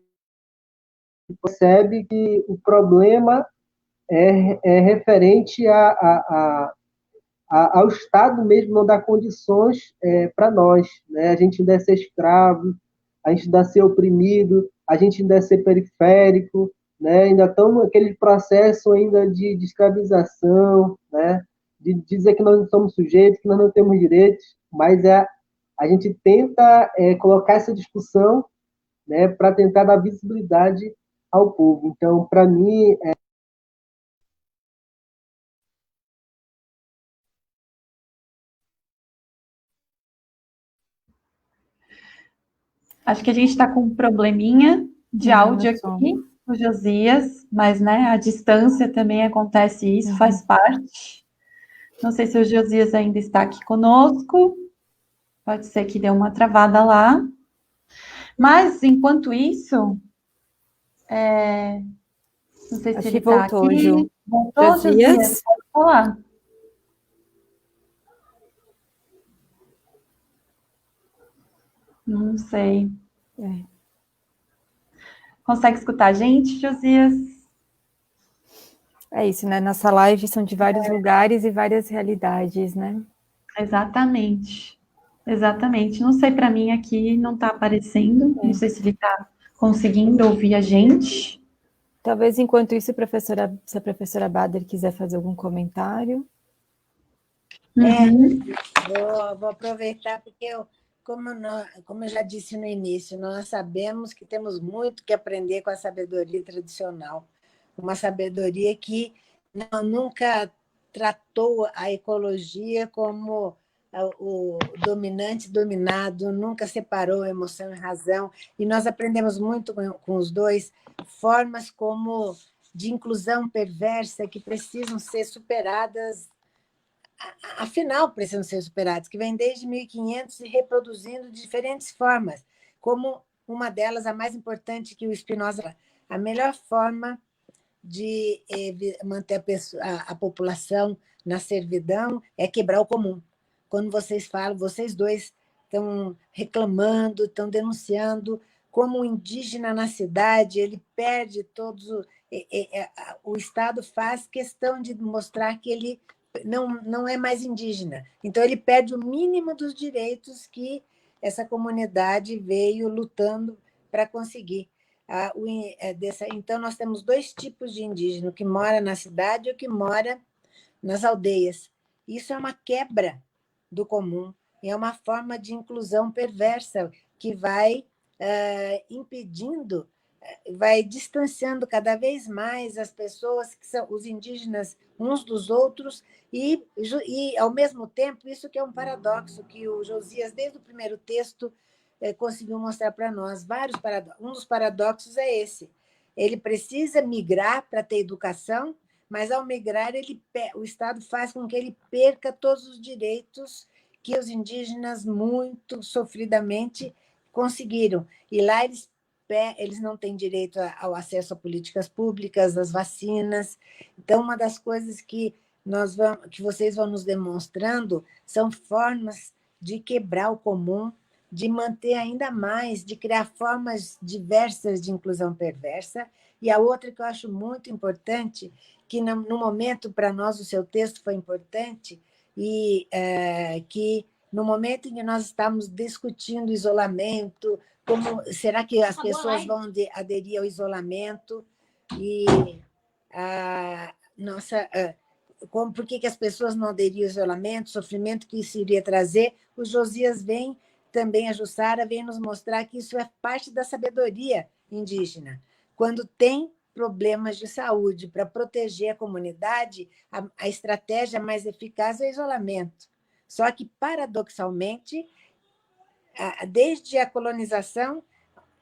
percebe que o problema é referente ao Estado mesmo não dar condições para nós, né? A gente ainda é ser escravo, a gente ainda é ser oprimido, a gente ainda é ser periférico, né? Ainda estamos naquele processo ainda de escravização, né? De dizer que nós não somos sujeitos, que nós não temos direitos, mas a gente tenta colocar essa discussão, né, para tentar dar visibilidade ao povo. Então, para mim, Acho que a gente está com um probleminha de áudio aqui, o Josias, mas, né, a distância também acontece isso, faz parte. Não sei se o Josias ainda está aqui conosco, pode ser que deu uma travada lá. Mas, enquanto isso, não sei Acho se ele que está voltou, aqui. Ju. Voltou, Josias? Pode falar. Não sei. Consegue escutar a gente, Josias? É isso, né? Nossa live são de vários lugares e várias realidades, né? Exatamente. Exatamente. Não sei, para mim aqui não está aparecendo. Não sei se ele está conseguindo ouvir a gente. Talvez enquanto isso, se a professora Bader quiser fazer algum comentário. Vou aproveitar, porque como eu já disse no início, nós sabemos que temos muito que aprender com a sabedoria tradicional, uma sabedoria que nunca tratou a ecologia como o dominante dominado, nunca separou emoção e razão, e nós aprendemos muito com os dois formas como de inclusão perversa que precisam ser superadas, afinal precisam ser superadas, que vem desde 1500 se reproduzindo de diferentes formas, como uma delas, a mais importante que o Spinoza, a melhor forma de manter a população na servidão é quebrar o comum. Quando vocês falam, vocês dois estão reclamando, estão denunciando como o indígena na cidade ele perde todos o Estado faz questão de mostrar que ele não é mais indígena. Então, ele perde o mínimo dos direitos que essa comunidade veio lutando para conseguir. Então, nós temos dois tipos de indígena, o que mora na cidade e o que mora nas aldeias. Isso é uma quebra do comum, e é uma forma de inclusão perversa que vai impedindo, vai distanciando cada vez mais as pessoas que são os indígenas uns dos outros e ao mesmo tempo, isso que é um paradoxo que o Josias, desde o primeiro texto, conseguiu mostrar para nós vários paradoxos. Um dos paradoxos é esse. Ele precisa migrar para ter educação, mas, ao migrar, o Estado faz com que ele perca todos os direitos que os indígenas, muito sofridamente, conseguiram. E lá eles não têm direito ao acesso a políticas públicas, às vacinas. Então, uma das coisas que vocês vão nos demonstrando são formas de quebrar o comum, de manter ainda mais, de criar formas diversas de inclusão perversa. E a outra que eu acho muito importante, que no momento, para nós, o seu texto foi importante, e que no momento em que nós estamos discutindo isolamento, será que as pessoas vão aderir ao isolamento? E por que as pessoas não aderiam ao isolamento, sofrimento que isso iria trazer? O Josias também a Jussara vem nos mostrar que isso é parte da sabedoria indígena. Quando tem problemas de saúde para proteger a comunidade, a estratégia mais eficaz é o isolamento. Só que, paradoxalmente, desde a colonização,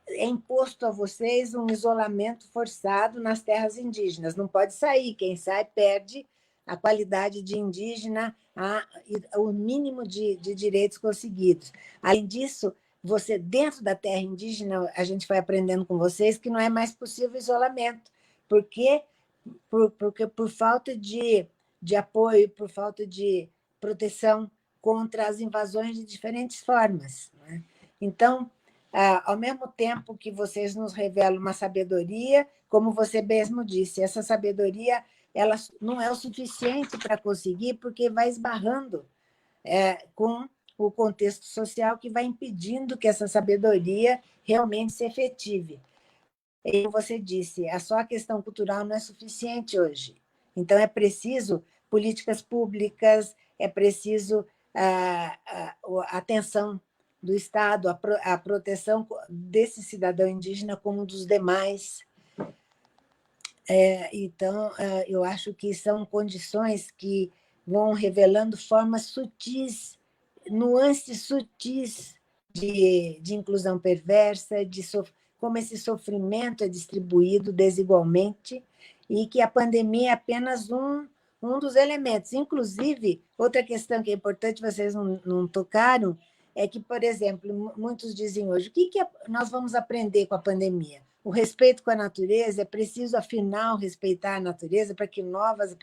é imposto a vocês um isolamento forçado nas terras indígenas. Não pode sair, quem sai perde a qualidade de indígena, o mínimo de direitos conseguidos. Além disso, dentro da terra indígena, a gente vai aprendendo com vocês que não é mais possível isolamento, porque por falta de apoio, por falta de proteção contra as invasões de diferentes formas, né? Então, ao mesmo tempo que vocês nos revelam uma sabedoria, como você mesmo disse, essa sabedoria ela não é o suficiente para conseguir, porque vai esbarrando com o contexto social que vai impedindo que essa sabedoria realmente se efetive. E como você disse, só a questão cultural não é suficiente hoje. Então, é preciso políticas públicas, é preciso a atenção do Estado, a proteção desse cidadão indígena como dos demais. Então, eu acho que são condições que vão revelando formas sutis, nuances sutis de inclusão perversa, como esse sofrimento é distribuído desigualmente e que a pandemia é apenas um dos elementos. Inclusive, outra questão que é importante, vocês não tocaram, é que, por exemplo, muitos dizem hoje, o que nós vamos aprender com a pandemia? O respeito com a natureza, é preciso, afinal, respeitar a natureza para que novas...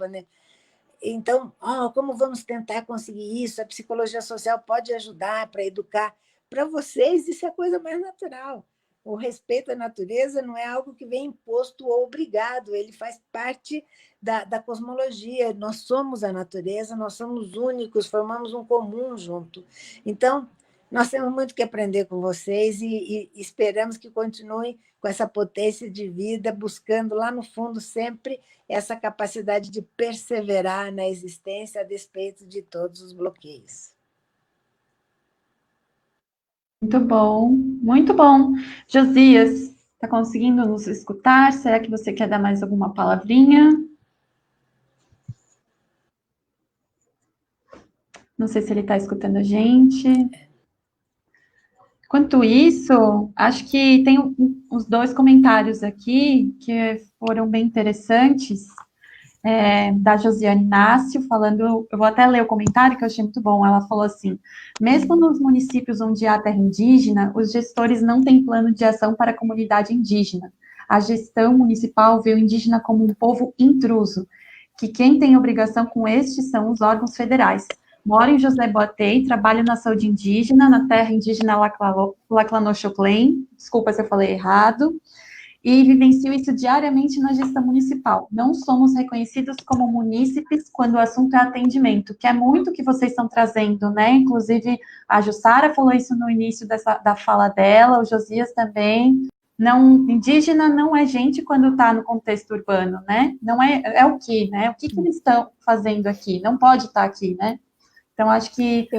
Então, como vamos tentar conseguir isso? A psicologia social pode ajudar para educar. Para vocês, isso é a coisa mais natural. O respeito à natureza não é algo que vem imposto ou obrigado, ele faz parte da cosmologia. Nós somos a natureza, nós somos únicos, formamos um comum junto. Então, nós temos muito que aprender com vocês e esperamos que continuem com essa potência de vida, buscando lá no fundo sempre essa capacidade de perseverar na existência a despeito de todos os bloqueios. Muito bom, muito bom. Josias, está conseguindo nos escutar? Será que você quer dar mais alguma palavrinha? Não sei se ele está escutando a gente. Enquanto isso, acho que tem uns dois comentários aqui que foram bem interessantes, da Josiane Inácio, falando, eu vou até ler o comentário que eu achei muito bom, ela falou assim, mesmo nos municípios onde há terra indígena, os gestores não têm plano de ação para a comunidade indígena. A gestão municipal vê o indígena como um povo intruso, que quem tem obrigação com estes são os órgãos federais. Moro em José Boatei, trabalho na saúde indígena, na terra indígena Laclanochoclen, desculpa se eu falei errado, e vivencio isso diariamente na gestão municipal. Não somos reconhecidos como munícipes quando o assunto é atendimento, que é muito o que vocês estão trazendo, né? Inclusive, a Jussara falou isso no início da fala dela, o Josias também. Não, indígena não é gente quando está no contexto urbano, né? Não é o que, né? O que eles estão fazendo aqui? Não pode estar aqui, né? Então, acho que...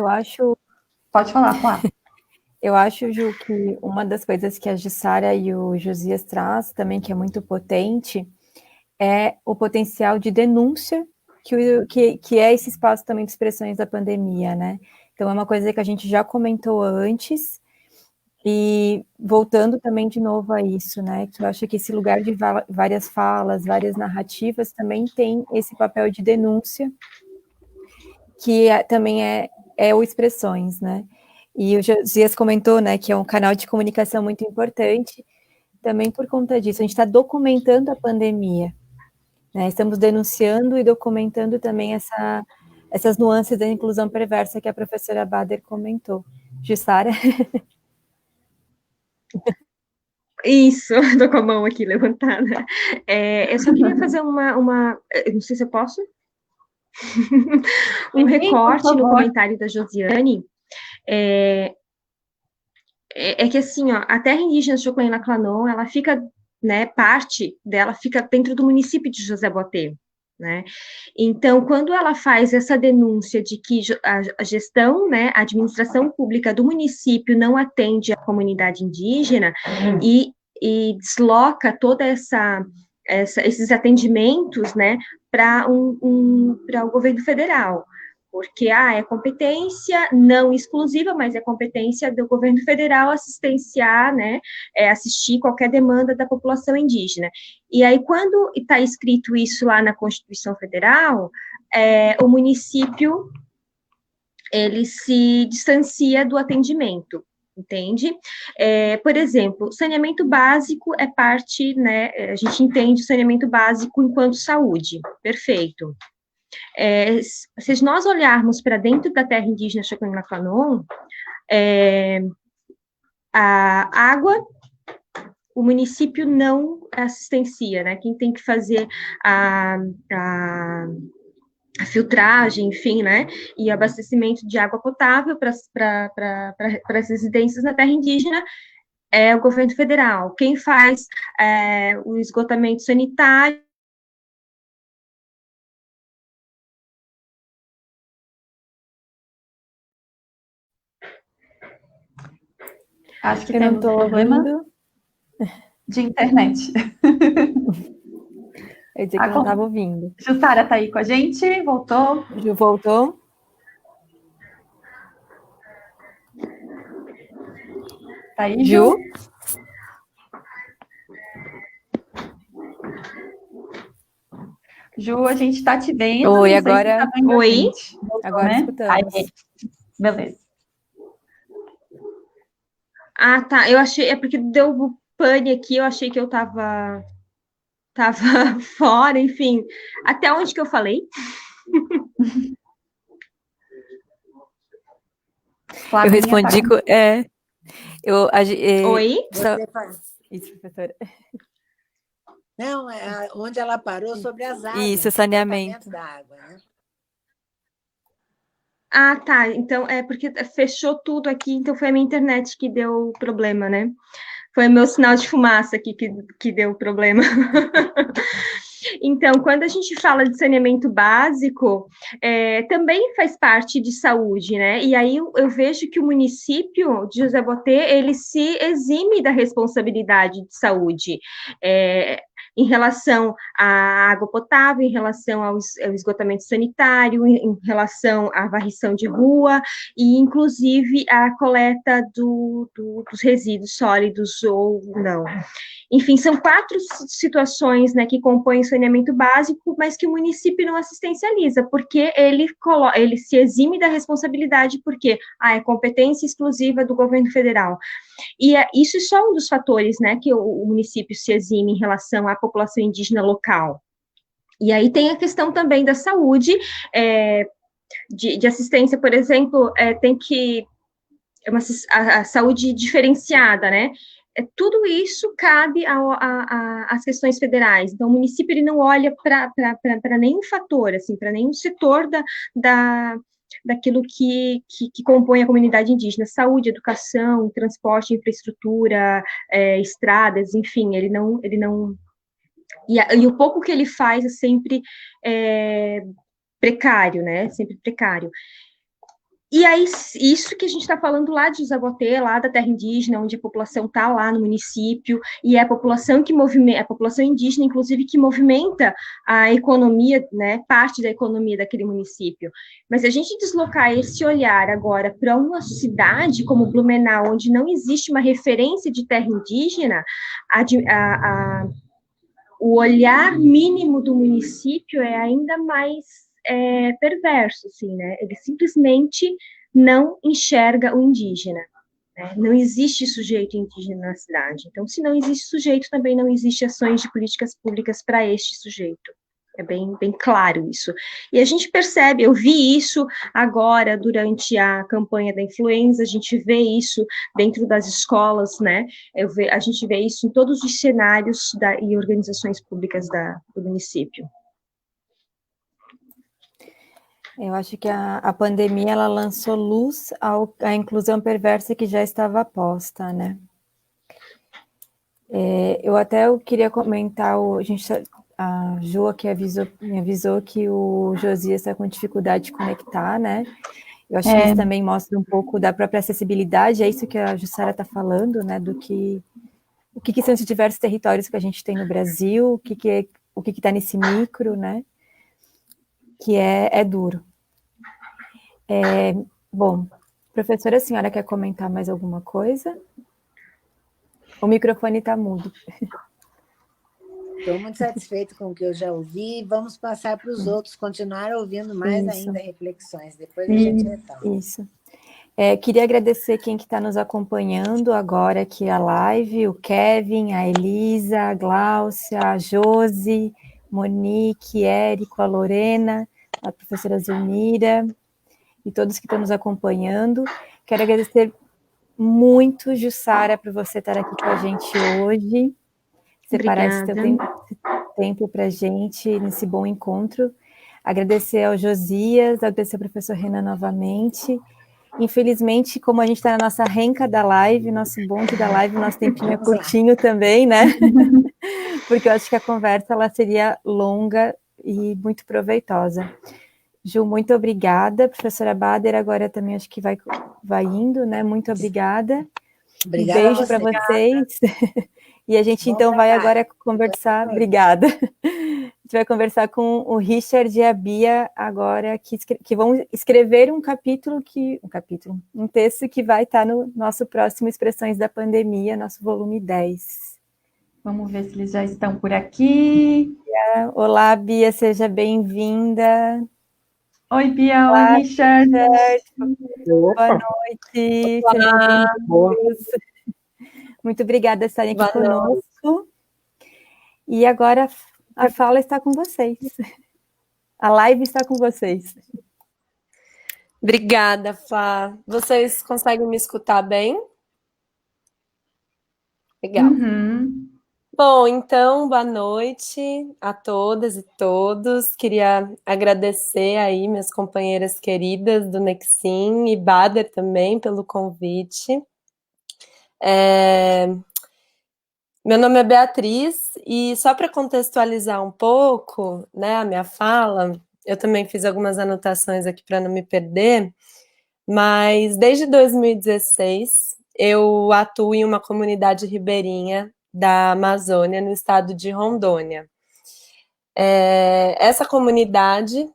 Pode falar, Flávia. Eu acho, Ju, que uma das coisas que a Jussara e o Josias traz também, que é muito potente, é o potencial de denúncia que é esse espaço também de expressões da pandemia, né? Então, é uma coisa que a gente já comentou antes, e voltando também de novo a isso, né? Que eu acho que esse lugar de várias falas, várias narrativas, também tem esse papel de denúncia, que também é o Expressões, né? E o Josias comentou, né, que é um canal de comunicação muito importante, também por conta disso. A gente está documentando a pandemia, né? Estamos denunciando e documentando também essas nuances da inclusão perversa que a professora Bader comentou. Jussara? Isso, estou com a mão aqui levantada. Eu só queria fazer não sei se eu posso? Um recorte no comentário da Josiane. Que assim, ó, a terra indígena Choclen-Laclanon, ela fica, né, parte dela fica dentro do município de José Boatê, né? Então, quando ela faz essa denúncia de que a gestão, né, a administração pública do município não atende a comunidade indígena e desloca toda esses atendimentos, né, para o governo federal, porque é competência não exclusiva, mas é competência do governo federal assistenciar, né, assistir qualquer demanda da população indígena. E aí, quando está escrito isso lá na Constituição Federal, o município, ele se distancia do atendimento, entende? Por exemplo, saneamento básico é parte, né, a gente entende o saneamento básico enquanto saúde, perfeito. Se nós olharmos para dentro da terra indígena Choclen-Laclanon, a água, o município não assistencia, né? Quem tem que fazer a filtragem, enfim, né? E abastecimento de água potável para as residências na terra indígena é o governo federal. Quem faz o esgotamento sanitário. Acho que Eu não temos estou problema ouvindo. de internet. Eu ia dizer que eu não estava ouvindo. Jussara está aí com a gente, voltou. Ju voltou? Tá aí, Ju? Ju, a gente está te vendo. Oi, agora. Tá vendo Oi? Voltou, agora né? escutamos. Aí, beleza. Ah, tá. Eu achei, é porque deu pane aqui, eu achei que eu tava fora, enfim. Até onde que eu falei? Eu respondi com. Oi? Isso, professora. Não, onde ela parou sobre as águas. Isso, saneamento da água, né? Ah, tá. Então, é porque fechou tudo aqui, então foi a minha internet que deu problema, né? Foi o meu sinal de fumaça aqui que deu problema. Então, quando a gente fala de saneamento básico, também faz parte de saúde, né? E aí eu vejo que o município de José Botê, ele se exime da responsabilidade de saúde. Em relação à água potável, em relação ao esgotamento sanitário, em relação à varrição de rua e, inclusive, a coleta dos resíduos sólidos ou não. Enfim, são 4 situações, né, que compõem o saneamento básico, mas que o município não assistencializa, porque ele se exime da responsabilidade, porque é competência exclusiva do governo federal. E isso é só um dos fatores, né, que o município se exime em relação à população indígena local. E aí tem a questão também da saúde, de assistência, por exemplo, tem que a saúde diferenciada, né? Tudo isso cabe às questões federais. Então, o município ele não olha para nenhum fator, assim, para nenhum setor daquilo que compõe a comunidade indígena, saúde, educação, transporte, infraestrutura, estradas, enfim, ele não e o pouco que ele faz é sempre precário, né? Sempre precário. E aí, isso que a gente está falando lá de José lá da terra indígena, onde a população está lá no município, e é a população que movimenta, a população indígena, inclusive, que movimenta a economia, né, parte da economia daquele município. Mas se a gente deslocar esse olhar agora para uma cidade como Blumenau, onde não existe uma referência de terra indígena, o olhar mínimo do município é ainda mais perverso, assim, né? Ele simplesmente não enxerga o indígena, né? Não existe sujeito indígena na cidade. Então, se não existe sujeito, também não existe ações de políticas públicas para este sujeito. É bem claro isso. E a gente percebe, eu vi isso agora durante a campanha da influenza, a gente vê isso dentro das escolas, né? A gente vê isso em todos os cenários e organizações públicas do município. Eu acho que a pandemia ela lançou luz à inclusão perversa que já estava posta, né? Eu queria comentar, a Jo aqui me avisou que o Josias está com dificuldade de conectar, né? Eu acho que isso também mostra um pouco da própria acessibilidade, é isso que a Jussara está falando, né? O que são esses diversos territórios que a gente tem no Brasil, o que está nesse micro, né? Que é duro. Bom, professora, a senhora quer comentar mais alguma coisa? O microfone está mudo. Estou muito satisfeita com o que eu já ouvi. Vamos passar para os outros continuar ouvindo mais ainda reflexões. Depois a gente retorna. Isso. Queria agradecer quem que está nos acompanhando agora aqui a live, o Kevin, a Elisa, a Gláucia, a Josi, Monique, Érico, a Lorena, a professora Zulmira e todos que estão nos acompanhando. Quero agradecer muito, Jussara, por você estar aqui com a gente hoje, separar esse teu tempo para a gente, nesse bom encontro. Agradecer ao Josias, agradecer ao professor Renan novamente. Infelizmente, como a gente está na nossa renca da live, nosso bonde da live, nosso tempinho é curtinho também, né? Porque eu acho que a conversa ela seria longa e muito proveitosa. Ju, muito obrigada. Professora Bader, agora também acho que vai indo, né? Muito obrigada. Obrigada, um beijo para vocês. E a gente, então, vai agora conversar. Obrigada. A gente vai conversar com o Richard e a Bia agora, que vão escrever um texto que vai estar no nosso próximo Expressões da Pandemia, nosso volume 10. Vamos ver se eles já estão por aqui. Olá, Bia, seja bem-vinda. Oi, Bia. Olá, oi, Richard. Boa noite. Sejam bem-vindos. Muito obrigada por estarem aqui conosco. E agora a fala está com vocês. A live está com vocês. Obrigada, Flá. Vocês conseguem me escutar bem? Legal. Uhum. Bom, então, boa noite a todas e todos. Queria agradecer aí minhas companheiras queridas do Nexim e Bader também pelo convite. Meu nome é Beatriz e só para contextualizar um pouco, né, a minha fala, eu também fiz algumas anotações aqui para não me perder, mas desde 2016 eu atuo em uma comunidade ribeirinha da Amazônia, no estado de Rondônia. Essa comunidade,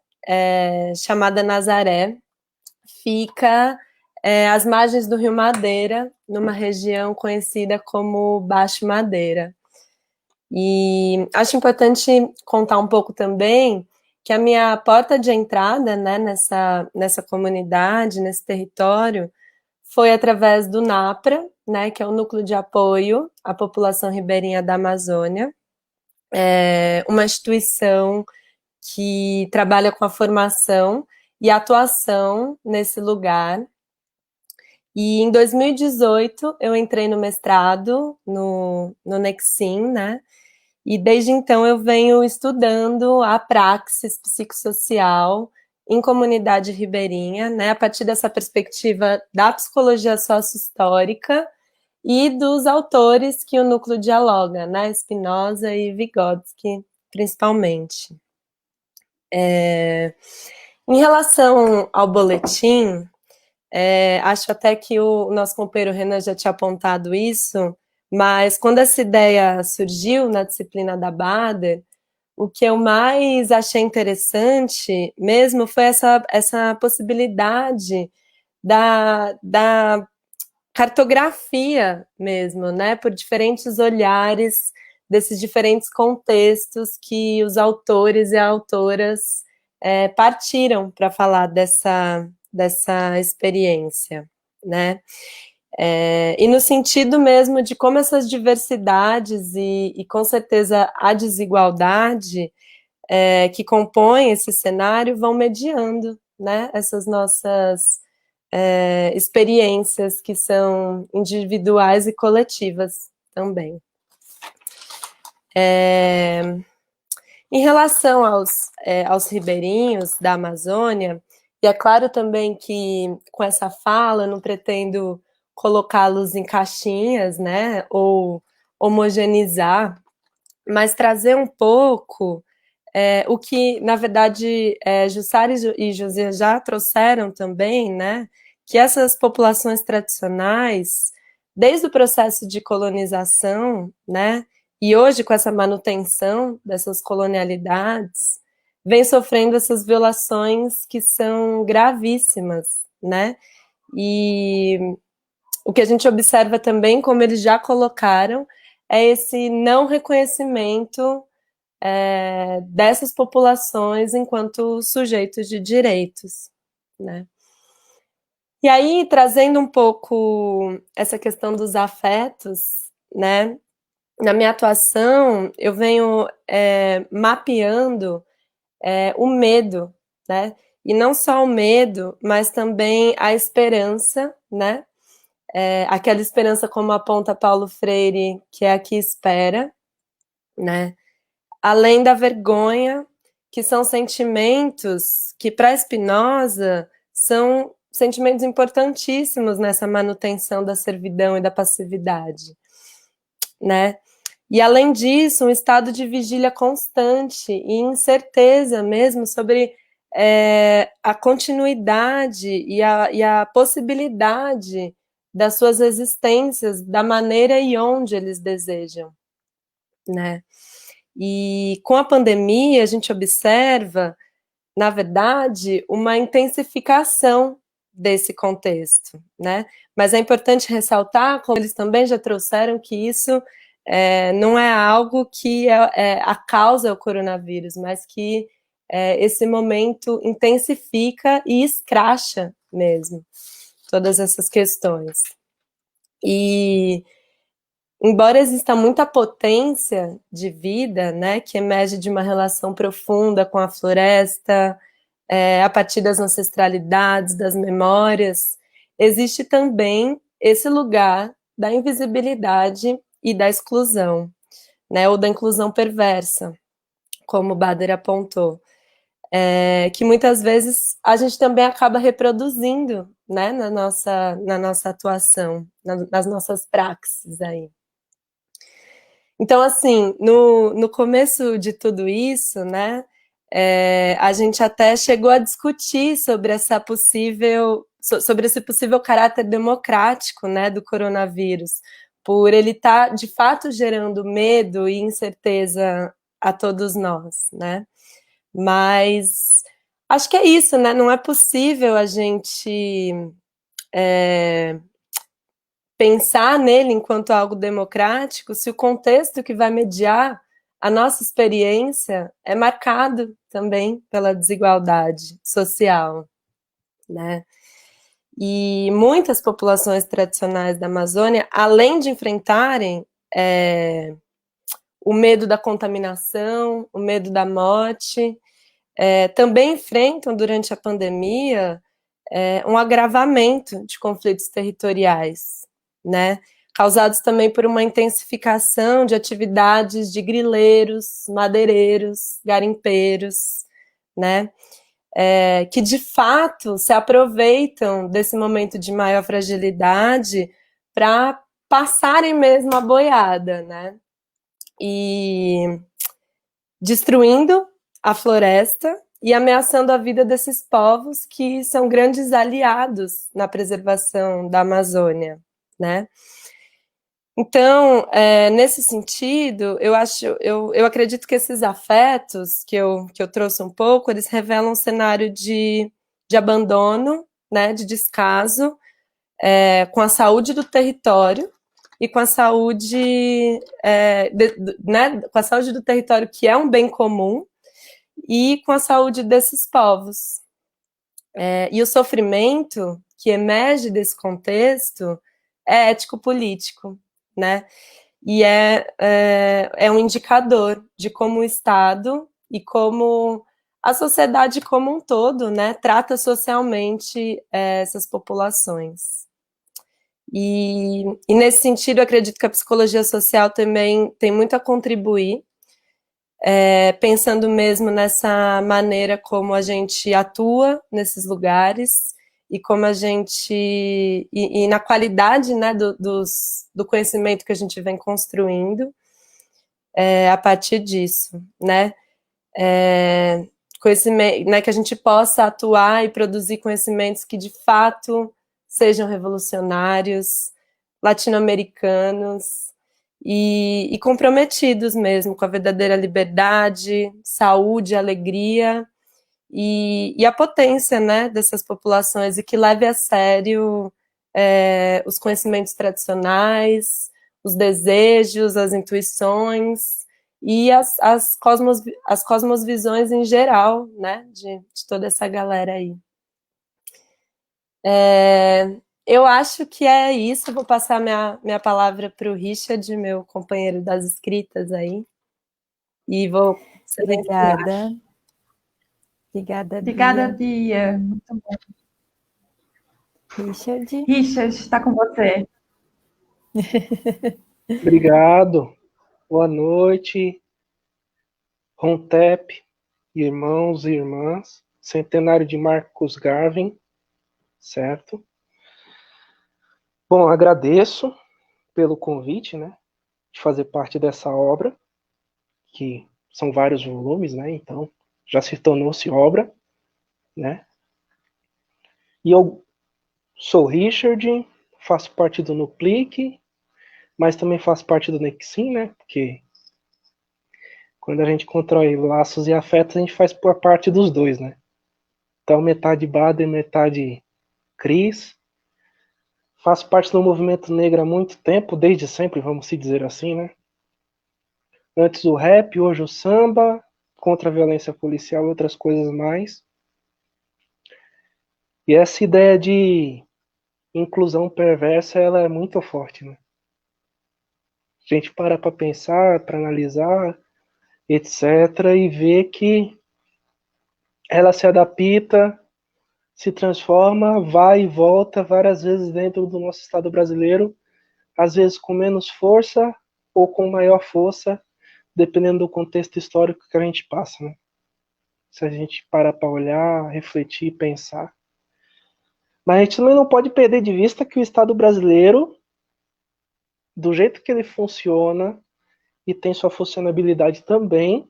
chamada Nazaré, fica às margens do Rio Madeira, numa região conhecida como Baixo Madeira. E acho importante contar um pouco também que a minha porta de entrada, né, nessa comunidade, nesse território, foi através do NAPRA, né, que é o Núcleo de Apoio à População Ribeirinha da Amazônia, uma instituição que trabalha com a formação e a atuação nesse lugar. E em 2018 eu entrei no mestrado no Nexim, né? E desde então eu venho estudando a praxis psicossocial em comunidade ribeirinha, né? A partir dessa perspectiva da psicologia sócio-histórica e dos autores que o núcleo dialoga, né? Spinoza e Vygotsky, principalmente. Em relação ao boletim, acho até que o nosso companheiro Renan já tinha apontado isso, mas quando essa ideia surgiu na disciplina da Bader, o que eu mais achei interessante mesmo foi essa possibilidade da cartografia mesmo, né, por diferentes olhares desses diferentes contextos que os autores e autoras partiram para falar dessa experiência, né? E no sentido mesmo de como essas diversidades e com certeza a desigualdade que compõem esse cenário vão mediando, né, essas nossas experiências que são individuais e coletivas também. Em relação aos ribeirinhos da Amazônia, e é claro também que com essa fala eu não pretendo colocá-los em caixinhas, né, ou homogeneizar, mas trazer um pouco o que, na verdade, Jussara e José já trouxeram também, né, que essas populações tradicionais, desde o processo de colonização, né, e hoje com essa manutenção dessas colonialidades, vem sofrendo essas violações que são gravíssimas, né? E o que a gente observa também, como eles já colocaram, é esse não reconhecimento dessas populações enquanto sujeitos de direitos, né? E aí, trazendo um pouco essa questão dos afetos, né? Na minha atuação, eu venho mapeando o medo, né? E não só o medo, mas também a esperança, né? aquela esperança como aponta Paulo Freire, que é a que espera, né? Além da vergonha, que são sentimentos que, para Spinoza, são sentimentos importantíssimos nessa manutenção da servidão e da passividade, né? E, além disso, um estado de vigília constante e incerteza mesmo sobre a continuidade e a possibilidade das suas existências, da maneira e onde eles desejam, né? E com a pandemia, a gente observa, na verdade, uma intensificação desse contexto, né? Mas é importante ressaltar, como eles também já trouxeram, que isso não é algo que a causa é o coronavírus, mas que esse momento intensifica e escracha mesmo todas essas questões. E embora exista muita potência de vida, né, que emerge de uma relação profunda com a floresta, a partir das ancestralidades, das memórias, existe também esse lugar da invisibilidade e da exclusão, né, ou da inclusão perversa, como o Bader apontou, que muitas vezes a gente também acaba reproduzindo, né, na nossa atuação, nas nossas praxes aí. Então, assim, no começo de tudo isso, né, a gente até chegou a discutir sobre sobre esse possível caráter democrático, né, do coronavírus, por ele estar, de fato, gerando medo e incerteza a todos nós, né? Mas acho que é isso, né? Não é possível a gente pensar nele enquanto algo democrático se o contexto que vai mediar a nossa experiência é marcado também pela desigualdade social, né? E muitas populações tradicionais da Amazônia, além de enfrentarem o medo da contaminação, o medo da morte, também enfrentam durante a pandemia um agravamento de conflitos territoriais, né, causados também por uma intensificação de atividades de grileiros, madeireiros, garimpeiros, né, que de fato se aproveitam desse momento de maior fragilidade para passarem mesmo a boiada, né, e destruindo a floresta e ameaçando a vida desses povos que são grandes aliados na preservação da Amazônia, né? Então, nesse sentido, eu acredito que esses afetos que eu trouxe um pouco, eles revelam um cenário de abandono, né, de descaso, com a saúde do território e com a saúde, né, com a saúde do território, que é um bem comum, e com a saúde desses povos. E o sofrimento que emerge desse contexto é ético-político, né? E é um indicador de como o Estado e como a sociedade como um todo, né, trata socialmente essas populações. E nesse sentido, eu acredito que a psicologia social também tem muito a contribuir, pensando mesmo nessa maneira como a gente atua nesses lugares e como a gente e na qualidade, né, do conhecimento que a gente vem construindo a partir disso, né, conhecimento, né, que a gente possa atuar e produzir conhecimentos que de fato sejam revolucionários, latino-americanos e comprometidos mesmo com a verdadeira liberdade, saúde, alegria e a potência, né, dessas populações, e que leve a sério os conhecimentos tradicionais, os desejos, as intuições e as cosmovisões em geral, né, de toda essa galera aí. Eu acho que é isso. Vou passar minha palavra para o Richard, meu companheiro das escritas aí. E vou... Obrigada. Obrigada, Bia. Bia. Muito bom. Richard. Richard, está com você. Obrigado. Boa noite. Rontep, irmãos e irmãs. Centenário de Marcos Garvin, certo? Bom, agradeço pelo convite, né, de fazer parte dessa obra, que são vários volumes, né, então já se tornou-se obra, né. E eu sou Richard, faço parte do Nuplic, mas também faço parte do Nexim, né, porque quando a gente constrói laços e afetos, a gente faz por parte dos dois, né. Então, metade Bader, metade Cris. Faço parte do movimento negro há muito tempo, desde sempre, vamos se dizer assim, né. Antes o rap, hoje o samba, contra a violência policial e outras coisas mais. E essa ideia de inclusão perversa, ela é muito forte, né. A gente para pensar, para analisar, etc., e vê que ela se adapta, se transforma, vai e volta várias vezes dentro do nosso Estado brasileiro, às vezes com menos força ou com maior força, dependendo do contexto histórico que a gente passa, né? Se a gente para olhar, refletir, pensar. Mas a gente também não pode perder de vista que o Estado brasileiro, do jeito que ele funciona e tem sua funcionabilidade também,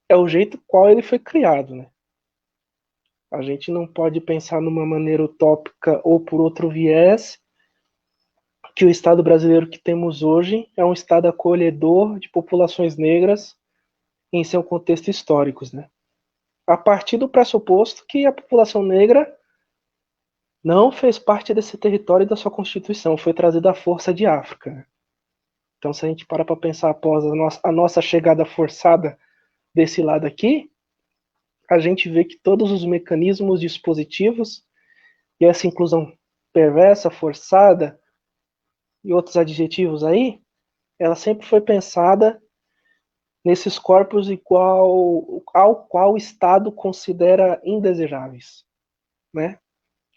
é o jeito qual ele foi criado, né? A gente não pode pensar numa maneira utópica ou por outro viés que o Estado brasileiro que temos hoje é um Estado acolhedor de populações negras em seu contexto histórico, né? A partir do pressuposto que a população negra não fez parte desse território da sua Constituição, foi trazida à força de África. Então, se a gente para pensar após a nossa chegada forçada desse lado aqui, a gente vê que todos os mecanismos dispositivos e essa inclusão perversa, forçada e outros adjetivos aí, ela sempre foi pensada nesses corpos ao qual o Estado considera indesejáveis, né?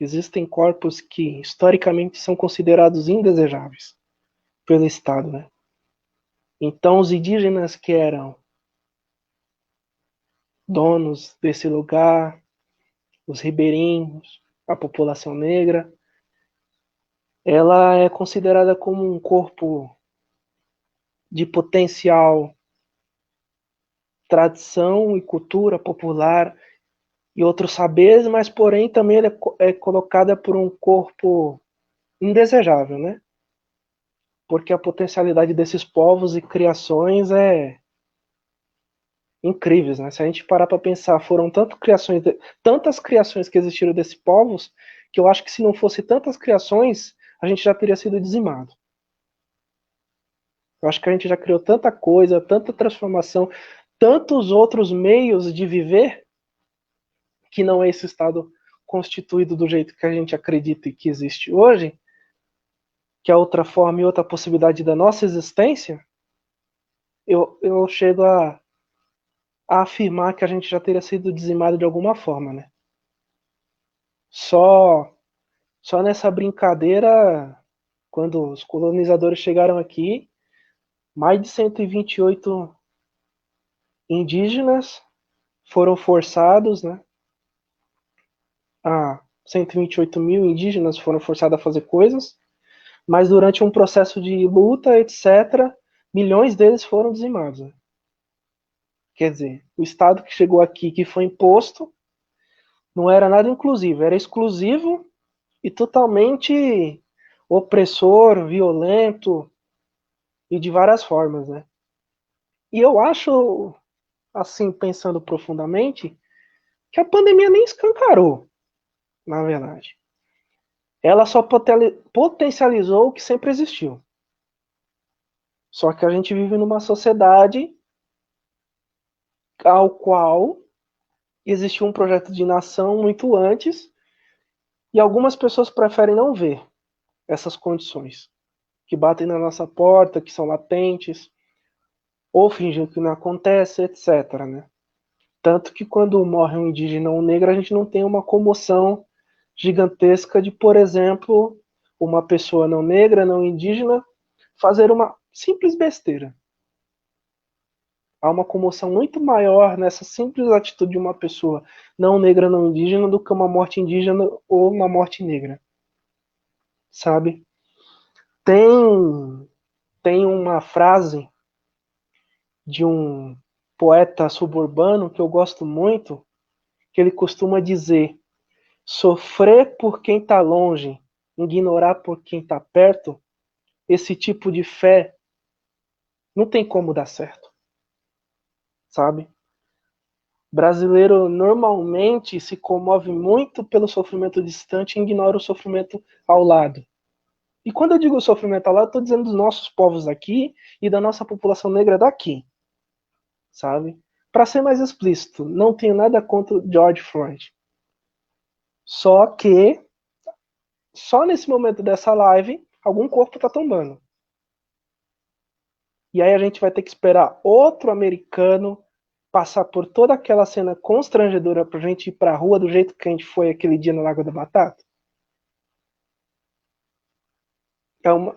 Existem corpos que historicamente são considerados indesejáveis pelo Estado, né? Então os indígenas que eram donos desse lugar, os ribeirinhos, a população negra, ela é considerada como um corpo de potencial tradição e cultura popular e outros saberes, mas porém também ela é colocada por um corpo indesejável, né? Porque a potencialidade desses povos e criações é incríveis, né? Se a gente parar para pensar, foram tantas criações que existiram desses povos, que eu acho que se não fosse tantas criações, a gente já teria sido dizimado. Eu acho que a gente já criou tanta coisa, tanta transformação, tantos outros meios de viver, que não é esse estado constituído do jeito que a gente acredita e que existe hoje, que é outra forma e outra possibilidade da nossa existência, eu chego a afirmar que a gente já teria sido dizimado de alguma forma, né? Só nessa brincadeira, quando os colonizadores chegaram aqui, mais de 128 indígenas foram forçados, né? 128 mil indígenas foram forçados a fazer coisas, mas durante um processo de luta, etc., milhões deles foram dizimados, né? Quer dizer, o Estado que chegou aqui, que foi imposto, não era nada inclusivo, era exclusivo e totalmente opressor, violento e de várias formas, né? E eu acho, assim, pensando profundamente, que a pandemia nem escancarou, na verdade. Ela só potencializou o que sempre existiu. Só que a gente vive numa sociedade ao qual existiu um projeto de nação muito antes e algumas pessoas preferem não ver essas condições que batem na nossa porta, que são latentes, ou fingem que não acontece, etc., né? Tanto que quando morre um indígena ou um negro, a gente não tem uma comoção gigantesca de, por exemplo, uma pessoa não negra, não indígena, fazer uma simples besteira. Há uma comoção muito maior nessa simples atitude de uma pessoa não negra, não indígena, do que uma morte indígena ou uma morte negra. Sabe? Tem uma frase de um poeta suburbano que eu gosto muito, que ele costuma dizer: sofrer por quem está longe, ignorar por quem está perto, esse tipo de fé não tem como dar certo. Sabe? Brasileiro normalmente se comove muito pelo sofrimento distante e ignora o sofrimento ao lado. E quando eu digo sofrimento ao lado, estou dizendo dos nossos povos aqui e da nossa população negra daqui. Sabe? Para ser mais explícito, não tenho nada contra o George Floyd. Só que, só nesse momento dessa live, algum corpo está tombando. E aí a gente vai ter que esperar outro americano passar por toda aquela cena constrangedora pra gente ir pra rua do jeito que a gente foi aquele dia no Lago da Batata?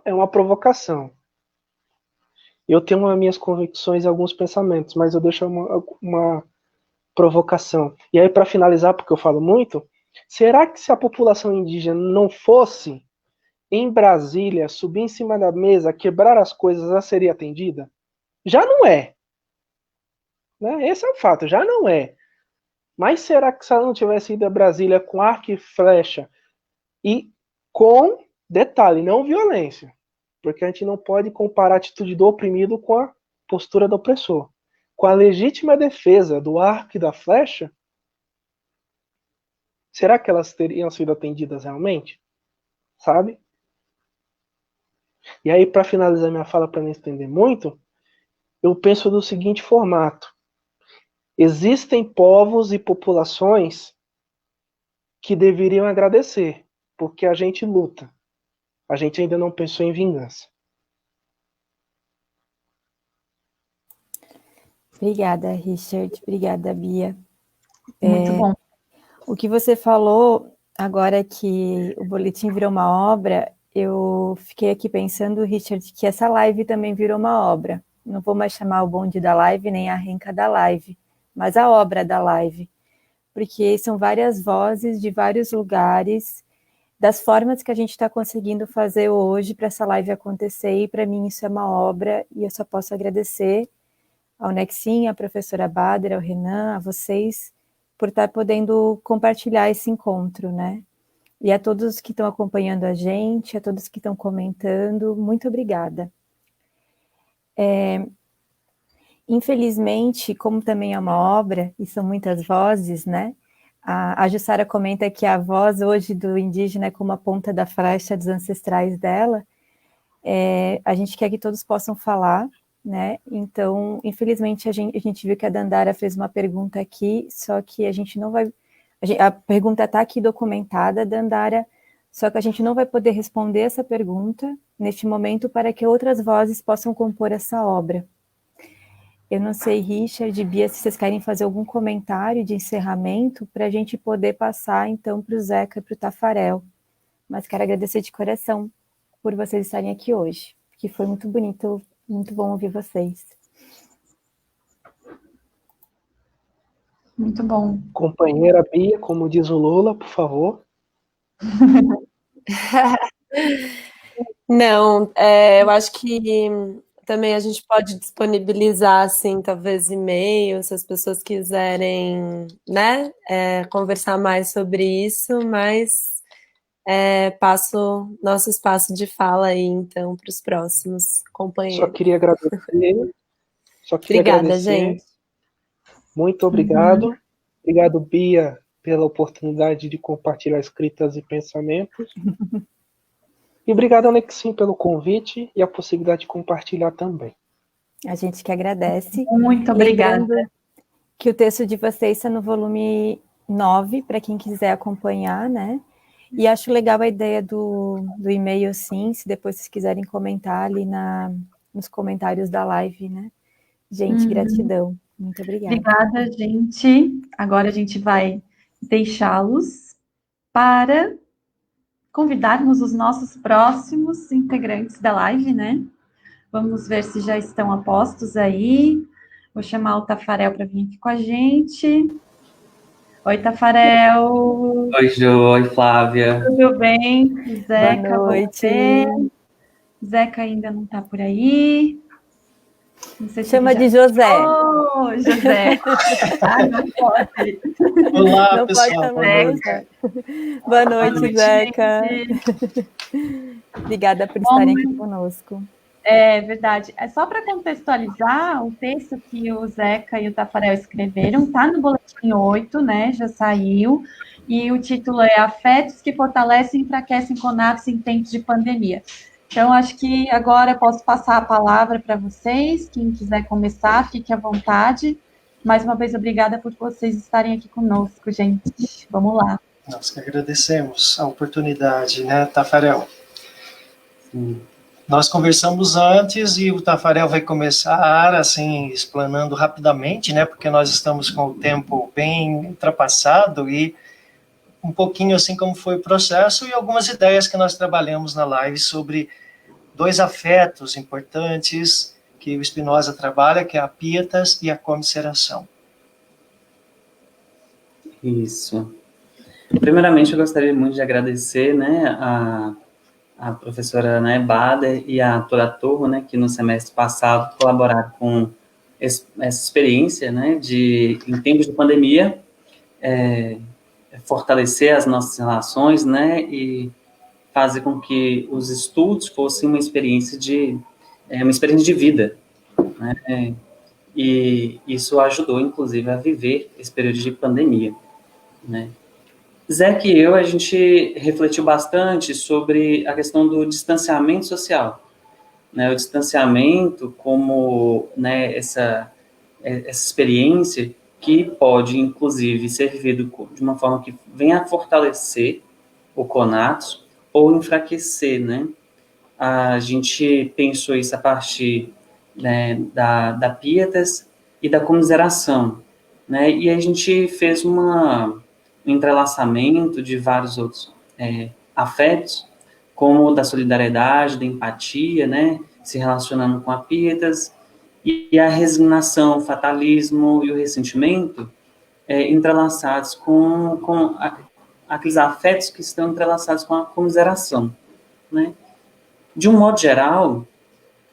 É uma provocação. Eu tenho as minhas convicções e alguns pensamentos, mas eu deixo uma provocação. E aí, para finalizar, porque eu falo muito, será que se a população indígena não fosse em Brasília, subir em cima da mesa, quebrar as coisas, ela seria atendida? Já não é. Né? Esse é o fato, já não é. Mas será que se ela não tivesse ido a Brasília com arco e flecha e com, detalhe, não violência, porque a gente não pode comparar a atitude do oprimido com a postura do opressor, com a legítima defesa do arco e da flecha, será que elas teriam sido atendidas realmente? Sabe? E aí, para finalizar minha fala, para não estender muito, eu penso do seguinte formato: existem povos e populações que deveriam agradecer, porque a gente luta. A gente ainda não pensou em vingança. Obrigada, Richard. Obrigada, Bia. Muito bom. O que você falou agora que o boletim virou uma obra, eu fiquei aqui pensando, Richard, que essa live também virou uma obra. Não vou mais chamar o bonde da live, nem a renca da live, mas a obra da live. Porque são várias vozes de vários lugares, das formas que a gente está conseguindo fazer hoje para essa live acontecer, e para mim isso é uma obra, e eu só posso agradecer ao Nexim, à professora Bader, ao Renan, a vocês, por estar podendo compartilhar esse encontro, né? E a todos que estão acompanhando a gente, a todos que estão comentando, muito obrigada. Infelizmente, como também é uma obra, e são muitas vozes, né? A Jussara comenta que a voz hoje do indígena é como a ponta da flecha dos ancestrais dela. A gente quer que todos possam falar, né? Então, infelizmente, a gente viu que a Dandara fez uma pergunta aqui, só que a gente não vai... A pergunta está aqui documentada, Dandara, só que a gente não vai poder responder essa pergunta neste momento para que outras vozes possam compor essa obra. Eu não sei, Richard e Bia, se vocês querem fazer algum comentário de encerramento para a gente poder passar, então, para o Zeca e para o Tafarel. Mas quero agradecer de coração por vocês estarem aqui hoje, que foi muito bonito, muito bom ouvir vocês. Muito bom. Companheira Bia, como diz o Lula, por favor. Não, eu acho que também a gente pode disponibilizar, assim, talvez e-mail, se as pessoas quiserem, né, conversar mais sobre isso, mas passo nosso espaço de fala aí, então, para os próximos companheiros. Só queria agradecer. Obrigada, gente. Muito obrigado. Obrigado, Bia, pela oportunidade de compartilhar escritas e pensamentos. E obrigado, Alexim, pelo convite e a possibilidade de compartilhar também. A gente que agradece. Muito obrigada. Lembrando que o texto de vocês está no volume 9, para quem quiser acompanhar, né? E acho legal a ideia do e-mail, sim, se depois vocês quiserem comentar ali nos comentários da live, né? Gente, gratidão. Muito obrigada. Obrigada, gente. Agora a gente vai deixá-los para convidarmos os nossos próximos integrantes da live, né? Vamos ver se já estão a postos aí. Vou chamar o Tafarel para vir aqui com a gente. Oi, Tafarel. Oi, Jo. Oi, Flávia. Tudo bem? Zeca, Boa noite. você? Zeca ainda não está por aí. Não sei se Chama já... de José. Oh, José. Não pode. Olá, não pessoal. Pode boa noite. Boa noite, Zeca. Gente. Obrigada por estarem aqui conosco. É verdade. É só para contextualizar, o texto que o Zeca e o Tafarel escreveram está no Boletim 8, né? Já saiu. E o título é Afetos que fortalecem e enfraquecem CONAPS em tempos de pandemia. Então, acho que agora posso passar a palavra para vocês. Quem quiser começar, fique à vontade. Mais uma vez, obrigada por vocês estarem aqui conosco, gente. Vamos lá. Nós que agradecemos a oportunidade, né, Tafarel? Sim. Nós conversamos antes e o Tafarel vai começar, assim, explanando rapidamente, né, porque nós estamos com o tempo bem ultrapassado e um pouquinho assim como foi o processo e algumas ideias que nós trabalhamos na live sobre 2 afetos importantes que o Spinoza trabalha, que é a pietas e a comisseração. Isso. Primeiramente, eu gostaria muito de agradecer, né, a professora, né, Bader e a toda a turma, né, que no semestre passado colaboraram com essa experiência, né, em tempos de pandemia, fortalecer as nossas relações, né, e fazer com que os estudos fossem uma experiência de vida, né, e isso ajudou, inclusive, a viver esse período de pandemia, né. Zeca e eu, a gente refletiu bastante sobre a questão do distanciamento social, né, o distanciamento como, né, essa experiência que pode, inclusive, ser vivido de uma forma que venha a fortalecer o CONAPS ou enfraquecer, né? A gente pensou isso a partir, né, da pietas e da comiseração, né? E a gente fez um entrelaçamento de vários outros afetos, como o da solidariedade, da empatia, né? Se relacionando com a pietas, e a resignação, o fatalismo e o ressentimento entrelaçados com aqueles afetos que estão entrelaçados com a comiseração, né? De um modo geral,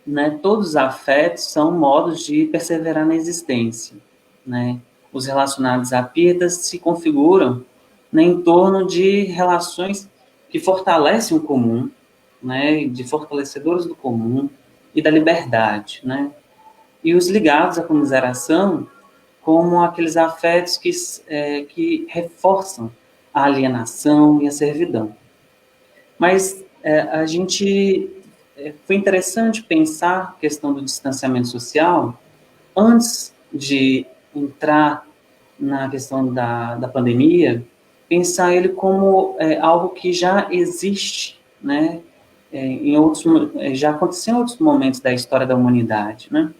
né, todos os afetos são modos de perseverar na existência, né? Os relacionados a pietas se configuram, né, em torno de relações que fortalecem o comum, né, de fortalecedores do comum e da liberdade, né? E os ligados à comiseração como aqueles afetos que reforçam a alienação e a servidão. Mas a gente foi interessante pensar a questão do distanciamento social antes de entrar na questão da pandemia, pensar ele como algo que já existe, né? Já aconteceu em outros momentos da história da humanidade, né?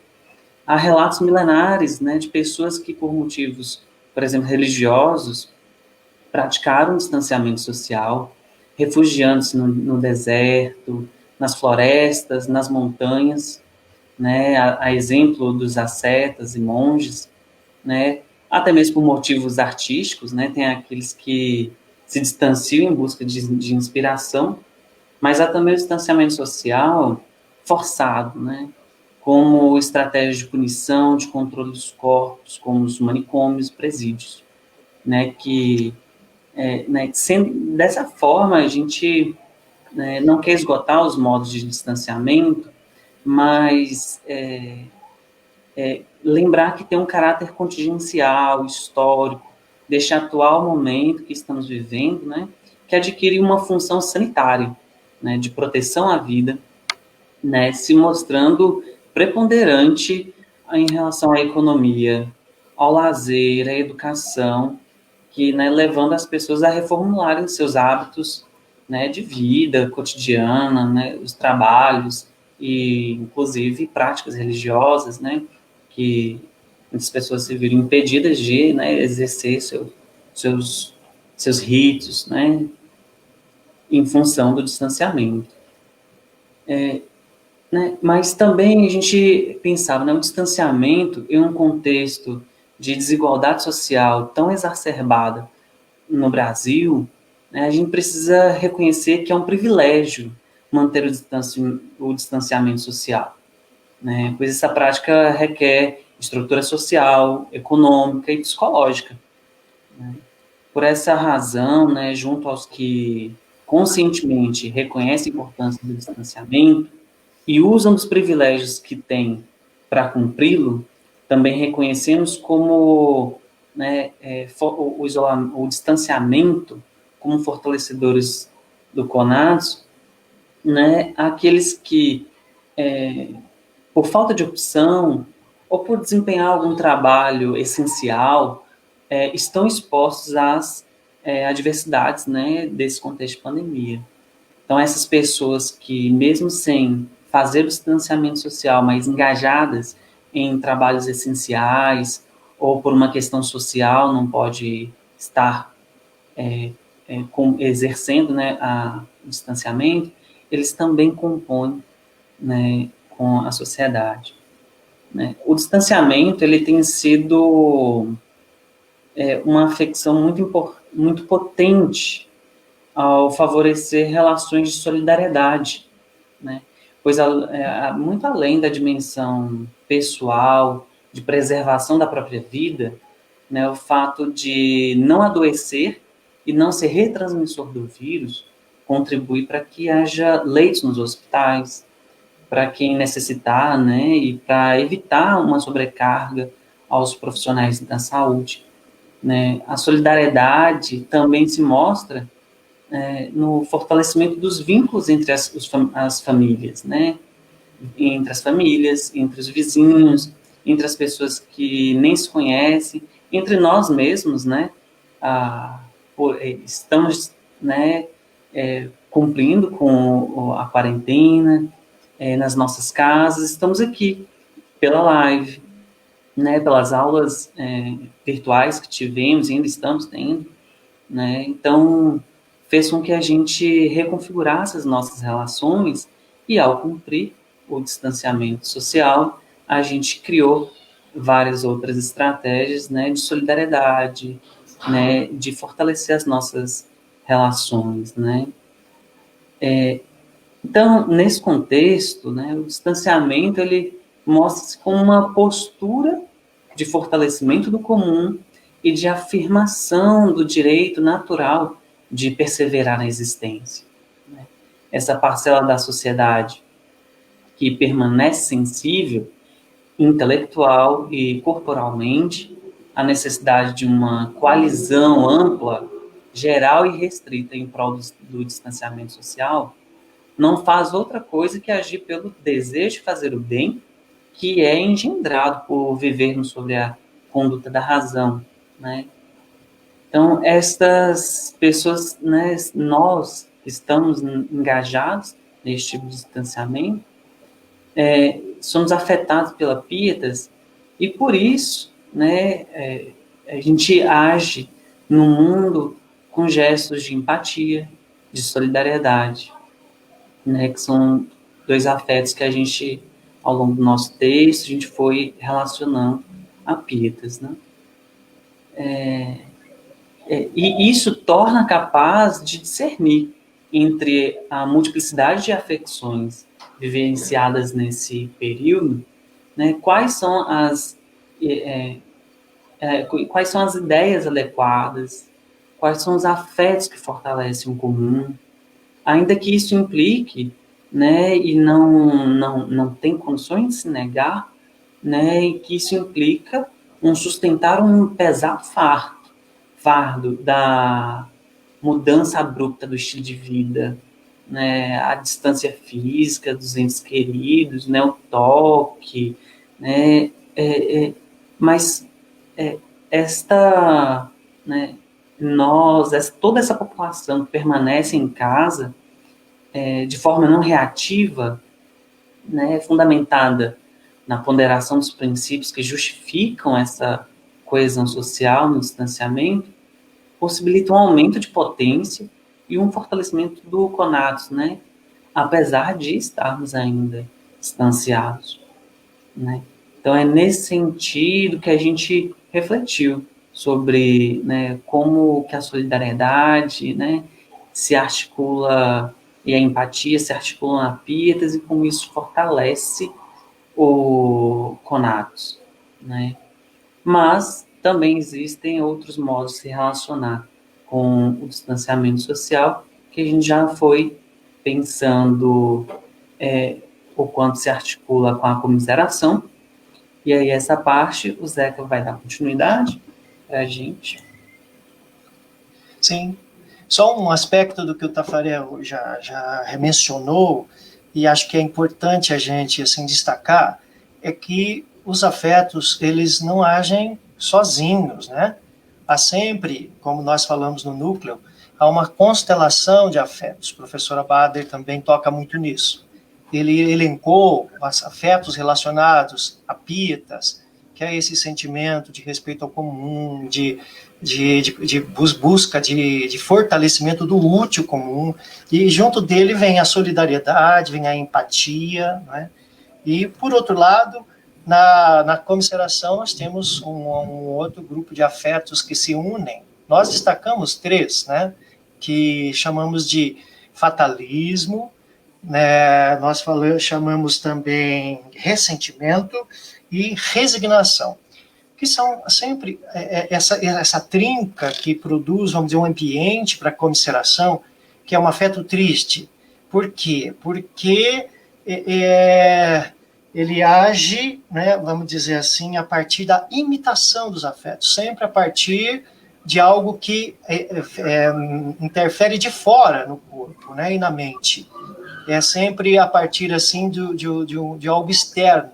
Há relatos milenares, né, de pessoas que, por motivos, por exemplo, religiosos, praticaram distanciamento social, refugiando-se no deserto, nas florestas, nas montanhas, né, a exemplo dos ascetas e monges, né, até mesmo por motivos artísticos, né, tem aqueles que se distanciam em busca de inspiração, mas há também o distanciamento social forçado, né, como estratégia de punição, de controle dos corpos, como os manicômios, presídios, né, dessa forma a gente não quer esgotar os modos de distanciamento, mas lembrar que tem um caráter contingencial, histórico, deste atual momento que estamos vivendo, né, que adquire uma função sanitária, né, de proteção à vida, né, se mostrando preponderante em relação à economia, ao lazer, à educação, que, né, levando as pessoas a reformularem seus hábitos, né, de vida cotidiana, né, os trabalhos e, inclusive, práticas religiosas, né, que muitas pessoas se viram impedidas de, né, exercer seus seus ritos, né, em função do distanciamento. Né, mas também a gente pensava, né, o distanciamento em um contexto de desigualdade social tão exacerbada no Brasil, né, a gente precisa reconhecer que é um privilégio manter o distanciamento social, né, pois essa prática requer estrutura social, econômica e psicológica. Né. Por essa razão, né, junto aos que conscientemente reconhecem a importância do distanciamento e usam dos privilégios que têm para cumpri-lo, também reconhecemos como, né, o distanciamento como fortalecedores do CONADS, né, aqueles que, por falta de opção ou por desempenhar algum trabalho essencial, estão expostos às adversidades, né, desse contexto de pandemia. Então, essas pessoas que, mesmo sem fazer o distanciamento social, mas engajadas em trabalhos essenciais ou por uma questão social, não pode estar exercendo, né, o distanciamento, eles também compõem, né, com a sociedade. Né. O distanciamento ele tem sido uma afecção muito potente ao favorecer relações de solidariedade, né? Pois muito além da dimensão pessoal, de preservação da própria vida, né, o fato de não adoecer e não ser retransmissor do vírus contribui para que haja leitos nos hospitais, para quem necessitar, né, e para evitar uma sobrecarga aos profissionais da saúde. Né. A solidariedade também se mostra no fortalecimento dos vínculos entre as famílias, né? Entre as famílias, entre os vizinhos, entre as pessoas que nem se conhecem, entre nós mesmos, né? Estamos, né, cumprindo com a quarentena, nas nossas casas, estamos aqui pela live, né, pelas aulas virtuais que tivemos e ainda estamos tendo, né? Então, fez com que a gente reconfigurasse as nossas relações e, ao cumprir o distanciamento social, a gente criou várias outras estratégias, né, de solidariedade, né, de fortalecer as nossas relações, né. Então, nesse contexto, né, o distanciamento ele mostra-se como uma postura de fortalecimento do comum e de afirmação do direito natural de perseverar na existência. Né? Essa parcela da sociedade que permanece sensível, intelectual e corporalmente, à necessidade de uma coalizão ampla, geral e restrita em prol do distanciamento social, não faz outra coisa que agir pelo desejo de fazer o bem, que é engendrado por vivermos sobre a conduta da razão, né? Então, estas pessoas, né, nós que estamos engajados neste tipo de distanciamento, somos afetados pela Pietas e, por isso, né, a gente age no mundo com gestos de empatia, de solidariedade, né, que são dois afetos que a gente, ao longo do nosso texto, a gente foi relacionando a Pietas, né? E isso torna capaz de discernir entre a multiplicidade de afecções vivenciadas nesse período, né, quais são as ideias adequadas, quais são os afetos que fortalecem o comum, ainda que isso implique, né, e não tem condições de se negar, né, e que isso implica sustentar um pesado fardo da mudança abrupta do estilo de vida, né, a distância física dos entes queridos, né, o toque, né, mas né, toda essa população que permanece em casa de forma não reativa, né, fundamentada na ponderação dos princípios que justificam essa coesão social no distanciamento, possibilita um aumento de potência e um fortalecimento do conatos, né? Apesar de estarmos ainda distanciados, né? Então, é nesse sentido que a gente refletiu sobre, né, como que a solidariedade, né, se articula, e a empatia se articulam na Pietas, e como isso fortalece o conatos, né? Mas também existem outros modos de se relacionar com o distanciamento social, que a gente já foi pensando o quanto se articula com a comiseração. E aí essa parte o Zeca vai dar continuidade para a gente. Sim. Só um aspecto do que o Tafarel já mencionou, e acho que é importante a gente assim, destacar, é que os afetos, eles não agem sozinhos, né? Há sempre, como nós falamos no núcleo, há uma constelação de afetos. A professora Bader também toca muito nisso. Ele elencou os afetos relacionados a pietas, que é esse sentimento de respeito ao comum, de busca de fortalecimento do útil comum, e junto dele vem a solidariedade, vem a empatia, né? E, por outro lado, na comiseração nós temos um outro grupo de afetos que se unem. Nós destacamos 3, né, que chamamos de fatalismo, né, nós chamamos também ressentimento e resignação, que são sempre essa trinca que produz, vamos dizer, um ambiente para a comiseração, que é um afeto triste. Por quê? Porque ele age, né, vamos dizer assim, a partir da imitação dos afetos, sempre a partir de algo que interfere de fora no corpo, né, e na mente. É sempre a partir assim de algo externo.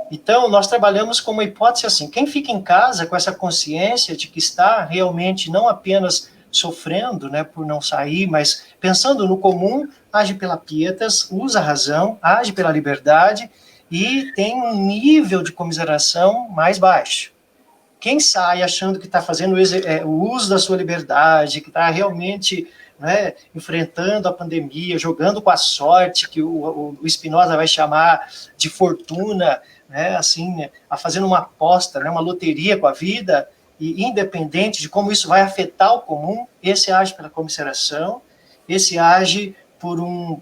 Então, nós trabalhamos com uma hipótese assim, quem fica em casa com essa consciência de que está realmente não apenas sofrendo, né, por não sair, mas pensando no comum, age pela pietas, usa a razão, age pela liberdade e tem um nível de comiseração mais baixo. Quem sai achando que está fazendo o uso da sua liberdade, que está realmente, né, enfrentando a pandemia, jogando com a sorte, que o Spinoza vai chamar de fortuna, né, assim, fazendo uma aposta, né, uma loteria com a vida, e independente de como isso vai afetar o comum, esse age pela comiseração, esse age por um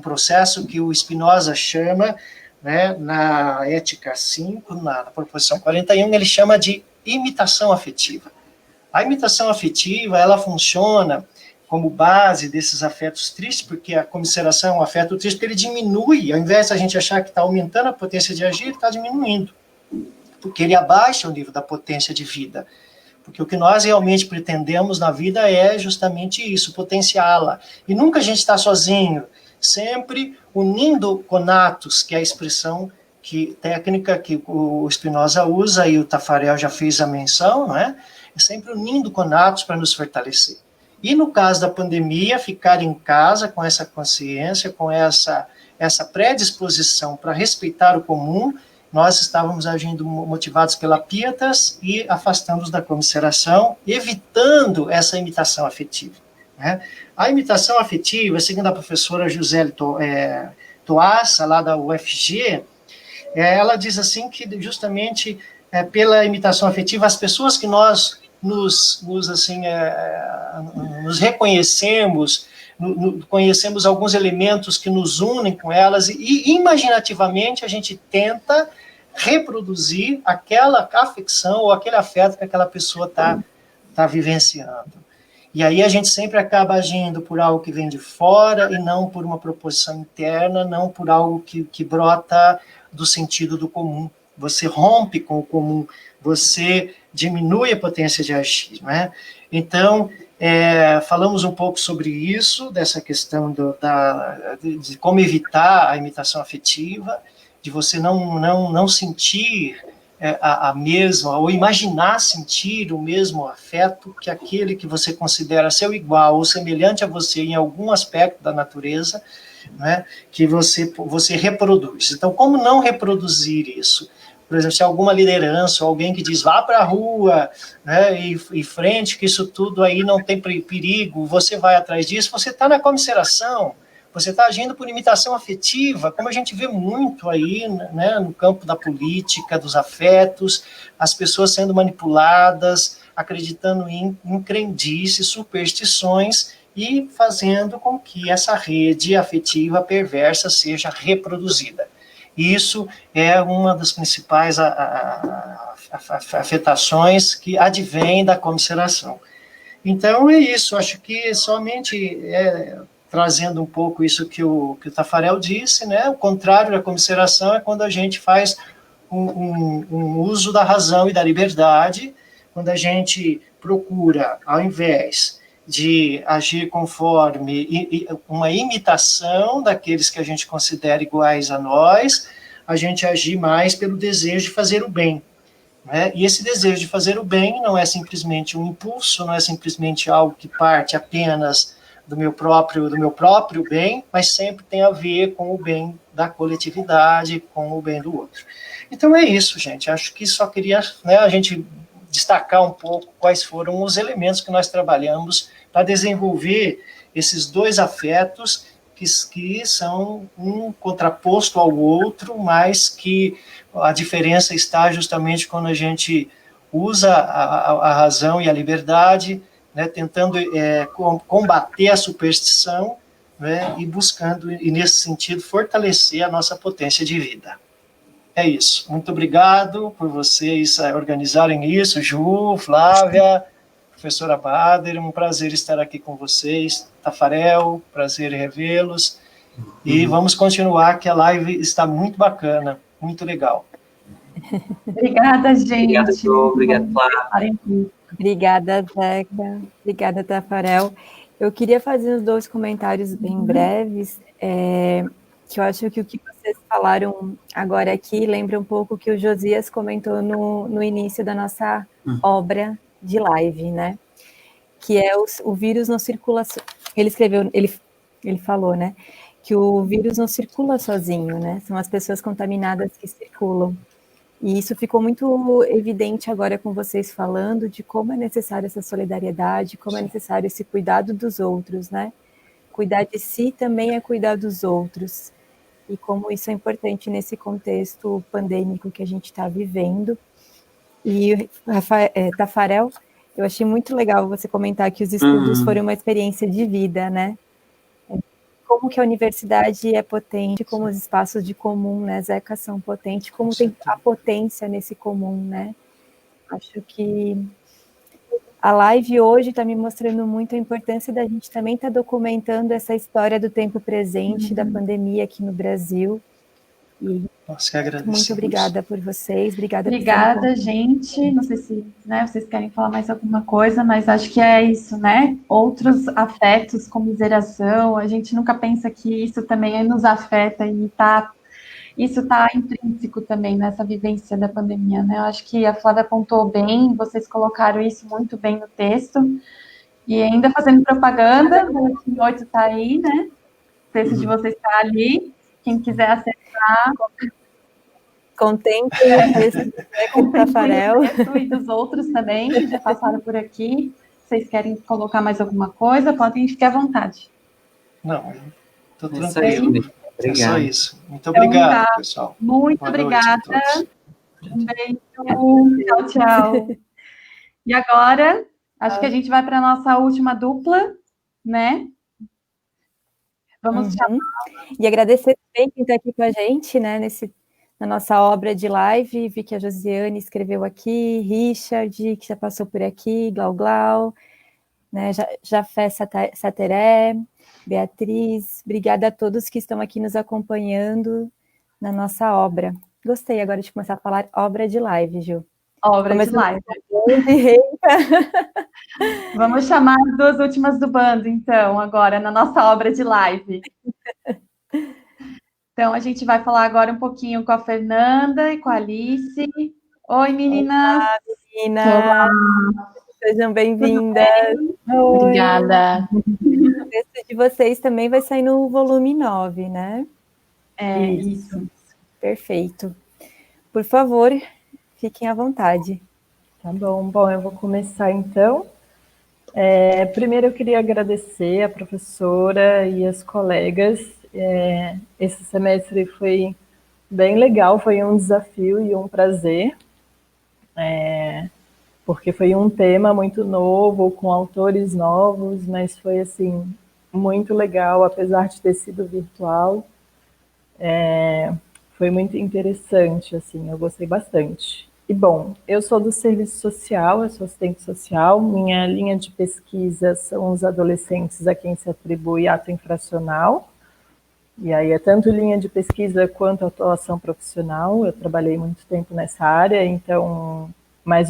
processo que o Spinoza chama, né, na Ética 5, na proposição 41, ele chama de imitação afetiva. A imitação afetiva, ela funciona como base desses afetos tristes, porque a comiseração é um afeto triste, porque ele diminui, ao invés de a gente achar que está aumentando a potência de agir, ele está diminuindo, porque ele abaixa o nível da potência de vida. Porque o que nós realmente pretendemos na vida é justamente isso, potenciá-la. E nunca a gente está sozinho, sempre unindo conatos, que é a expressão técnica que o Spinoza usa, e o Tafarel já fez a menção, não é? É sempre unindo conatos para nos fortalecer. E no caso da pandemia, ficar em casa com essa consciência, com essa predisposição para respeitar o comum, nós estávamos agindo motivados pela pietas e afastando-nos da comiseração, evitando essa imitação afetiva, né? A imitação afetiva, segundo a professora Gisele Toassa, lá da UFG, ela diz assim que justamente pela imitação afetiva, as pessoas que nós nos reconhecemos, conhecemos alguns elementos que nos unem com elas, e imaginativamente a gente tenta reproduzir aquela afecção ou aquele afeto que aquela pessoa está vivenciando. E aí a gente sempre acaba agindo por algo que vem de fora e não por uma proposição interna, não por algo que brota do sentido do comum. Você rompe com o comum, você diminui a potência de agir, né? Então, falamos um pouco sobre isso, dessa questão de como evitar a imitação afetiva, de você não sentir a mesma, ou imaginar sentir o mesmo afeto que aquele que você considera seu igual ou semelhante a você em algum aspecto da natureza, né, que você reproduz. Então, como não reproduzir isso? por exemplo, se alguma liderança, alguém que diz, vá para a rua, né, e frente, que isso tudo aí não tem perigo, você vai atrás disso, você está na comisseração, você está agindo por imitação afetiva, como a gente vê muito aí, né, no campo da política, dos afetos, as pessoas sendo manipuladas, acreditando em crendices, superstições, e fazendo com que essa rede afetiva perversa seja reproduzida. Isso é uma das principais afetações que advém da comisseração. Então, é isso. Acho que somente trazendo um pouco isso que o Taffarel disse, né? O contrário da comisseração é quando a gente faz um uso da razão e da liberdade, quando a gente procura, ao invés de agir conforme uma imitação daqueles que a gente considera iguais a nós, a gente agir mais pelo desejo de fazer o bem. Né? E esse desejo de fazer o bem não é simplesmente um impulso, não é simplesmente algo que parte apenas do meu próprio bem, mas sempre tem a ver com o bem da coletividade, com o bem do outro. Então é isso, gente. Acho que só queria, né, a gente destacar um pouco quais foram os elementos que nós trabalhamos para desenvolver esses dois afetos que são um contraposto ao outro, mas que a diferença está justamente quando a gente usa a razão e a liberdade, né, tentando combater a superstição, né, e buscando, e nesse sentido, fortalecer a nossa potência de vida. É isso. Muito obrigado por vocês organizarem isso, Ju, Flávia, professora Bader, um prazer estar aqui com vocês. Taffarel, prazer em revê-los. E vamos continuar, que a live está muito bacana, muito legal. Obrigada, gente. Obrigado, Ju. Obrigado, Flávia. Obrigada, Zeca. Obrigada, Taffarel. Eu queria fazer uns 2 comentários bem breves, que eu acho que o que vocês falaram agora aqui lembra um pouco o que o Josias comentou no início da nossa obra de live, né? Que é o vírus não circula... Ele falou, né? Que o vírus não circula sozinho, né? São as pessoas contaminadas que circulam. E isso ficou muito evidente agora com vocês falando de como é necessária essa solidariedade, como é necessário esse cuidado dos outros, né? Cuidar de si também é cuidar dos outros. E como isso é importante nesse contexto pandêmico que a gente está vivendo. E, Taffarel, eu achei muito legal você comentar que os estudos foram uma experiência de vida, né? Como que a universidade é potente, como os espaços de comum, né, Zeca, são potentes, como tem a potência nesse comum, né? Acho que a live hoje está me mostrando muito a importância da gente também estar documentando essa história do tempo presente, da pandemia aqui no Brasil. E muito obrigada por vocês. Obrigada, gente. Não sei se, né, vocês querem falar mais alguma coisa, mas acho que é isso, né? Outros afetos, comiseração, a gente nunca pensa que isso também nos afeta e isso está intrínseco também nessa vivência da pandemia, né? Eu acho que a Flávia apontou bem, vocês colocaram isso muito bem no texto. E ainda fazendo propaganda, o 8 está aí, né? O texto de vocês está ali. Quem quiser acessar... Contemple o texto do Zeca e Taffarel. E dos outros também, que já passaram por aqui. Vocês querem colocar mais alguma coisa? Podem ficar à vontade. Não, estou tranquilo. É só isso. Muito então, obrigado, pessoal. Muito boa obrigada. Um beijo. Tchau, tchau. E agora, acho que a gente vai para a nossa última dupla, né? Vamos chamar. E agradecer também quem está aqui com a gente, né, na nossa obra de live. Vi que a Josiane escreveu aqui, Richard, que já passou por aqui, Glau, né, Jafé Sateré, Beatriz. Obrigada a todos que estão aqui nos acompanhando na nossa obra. Gostei agora de começar a falar obra de live, Ju. Obra de live. Vamos chamar as 2 últimas do bando, então, agora, na nossa obra de live. Então, a gente vai falar agora um pouquinho com a Fernanda e com a Alice. Oi, meninas! Olá, meninas! Sejam bem-vindas! Obrigada! O texto de vocês também vai sair no volume 9, né? É, isso. Perfeito. Por favor, fiquem à vontade. Tá bom. Bom, eu vou começar então. Primeiro eu queria agradecer a professora e as colegas. Esse semestre foi bem legal, foi um desafio e um prazer, porque foi um tema muito novo, com autores novos, mas foi assim muito legal, apesar de ter sido virtual. Foi muito interessante, assim, eu gostei bastante. E, bom, eu sou do serviço social, eu sou assistente social, minha linha de pesquisa são os adolescentes a quem se atribui ato infracional, e aí é tanto linha de pesquisa quanto atuação profissional, eu trabalhei muito tempo nessa área, então, mas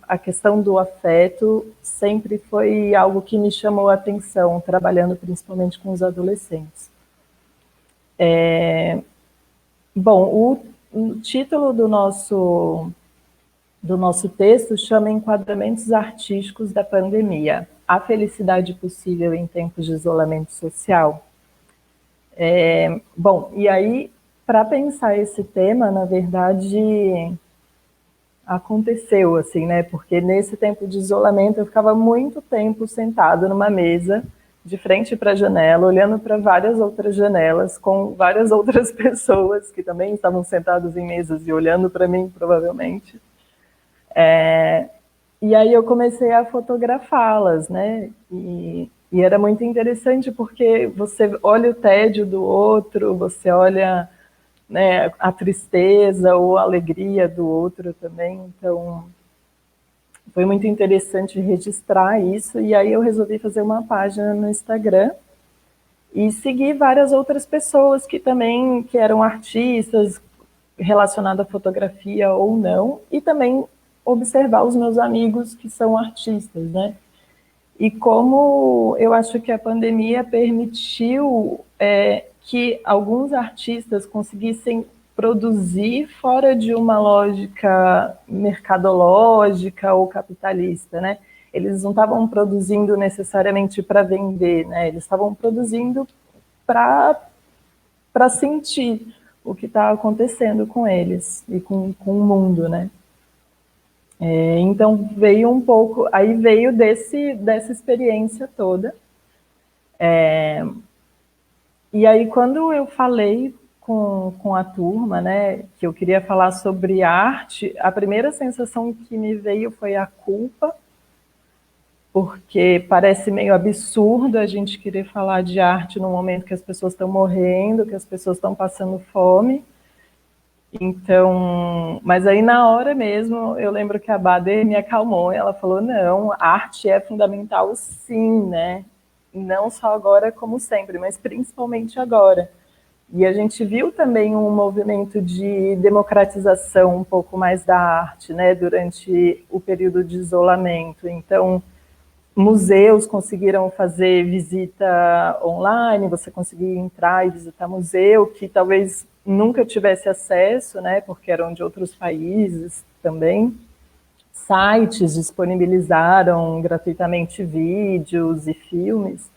a questão do afeto sempre foi algo que me chamou a atenção, trabalhando principalmente com os adolescentes. Bom, o título do nosso texto chama Enquadramentos Artísticos da Pandemia, a felicidade possível em tempos de isolamento social. Bom, e aí, para pensar esse tema, na verdade, aconteceu, assim, né? Porque nesse tempo de isolamento eu ficava muito tempo sentado numa mesa, de frente para a janela, olhando para várias outras janelas, com várias outras pessoas que também estavam sentadas em mesas e olhando para mim, provavelmente. E aí eu comecei a fotografá-las, né? E era muito interessante porque você olha o tédio do outro, você olha, né, a tristeza ou a alegria do outro também, então foi muito interessante registrar isso, e aí eu resolvi fazer uma página no Instagram e seguir várias outras pessoas que eram artistas, relacionadas à fotografia ou não, e também observar os meus amigos que são artistas, né? E como eu acho que a pandemia permitiu que alguns artistas conseguissem produzir fora de uma lógica mercadológica ou capitalista, né? Eles não estavam produzindo necessariamente para vender, né? Eles estavam produzindo para sentir o que está acontecendo com eles e com o mundo, né? Então veio um pouco, aí veio dessa experiência toda. E aí quando eu falei com a turma, né, que eu queria falar sobre arte, a primeira sensação que me veio foi a culpa, porque parece meio absurdo a gente querer falar de arte no momento que as pessoas estão morrendo, que as pessoas estão passando fome. Então, mas aí na hora mesmo, eu lembro que a Bader me acalmou, e ela falou, não, a arte é fundamental sim, né? Não só agora como sempre, mas principalmente agora. E a gente viu também um movimento de democratização um pouco mais da arte, né, durante o período de isolamento. Então, museus conseguiram fazer visita online, você conseguia entrar e visitar museu, que talvez nunca tivesse acesso, né, porque eram de outros países também. Sites disponibilizaram gratuitamente vídeos e filmes.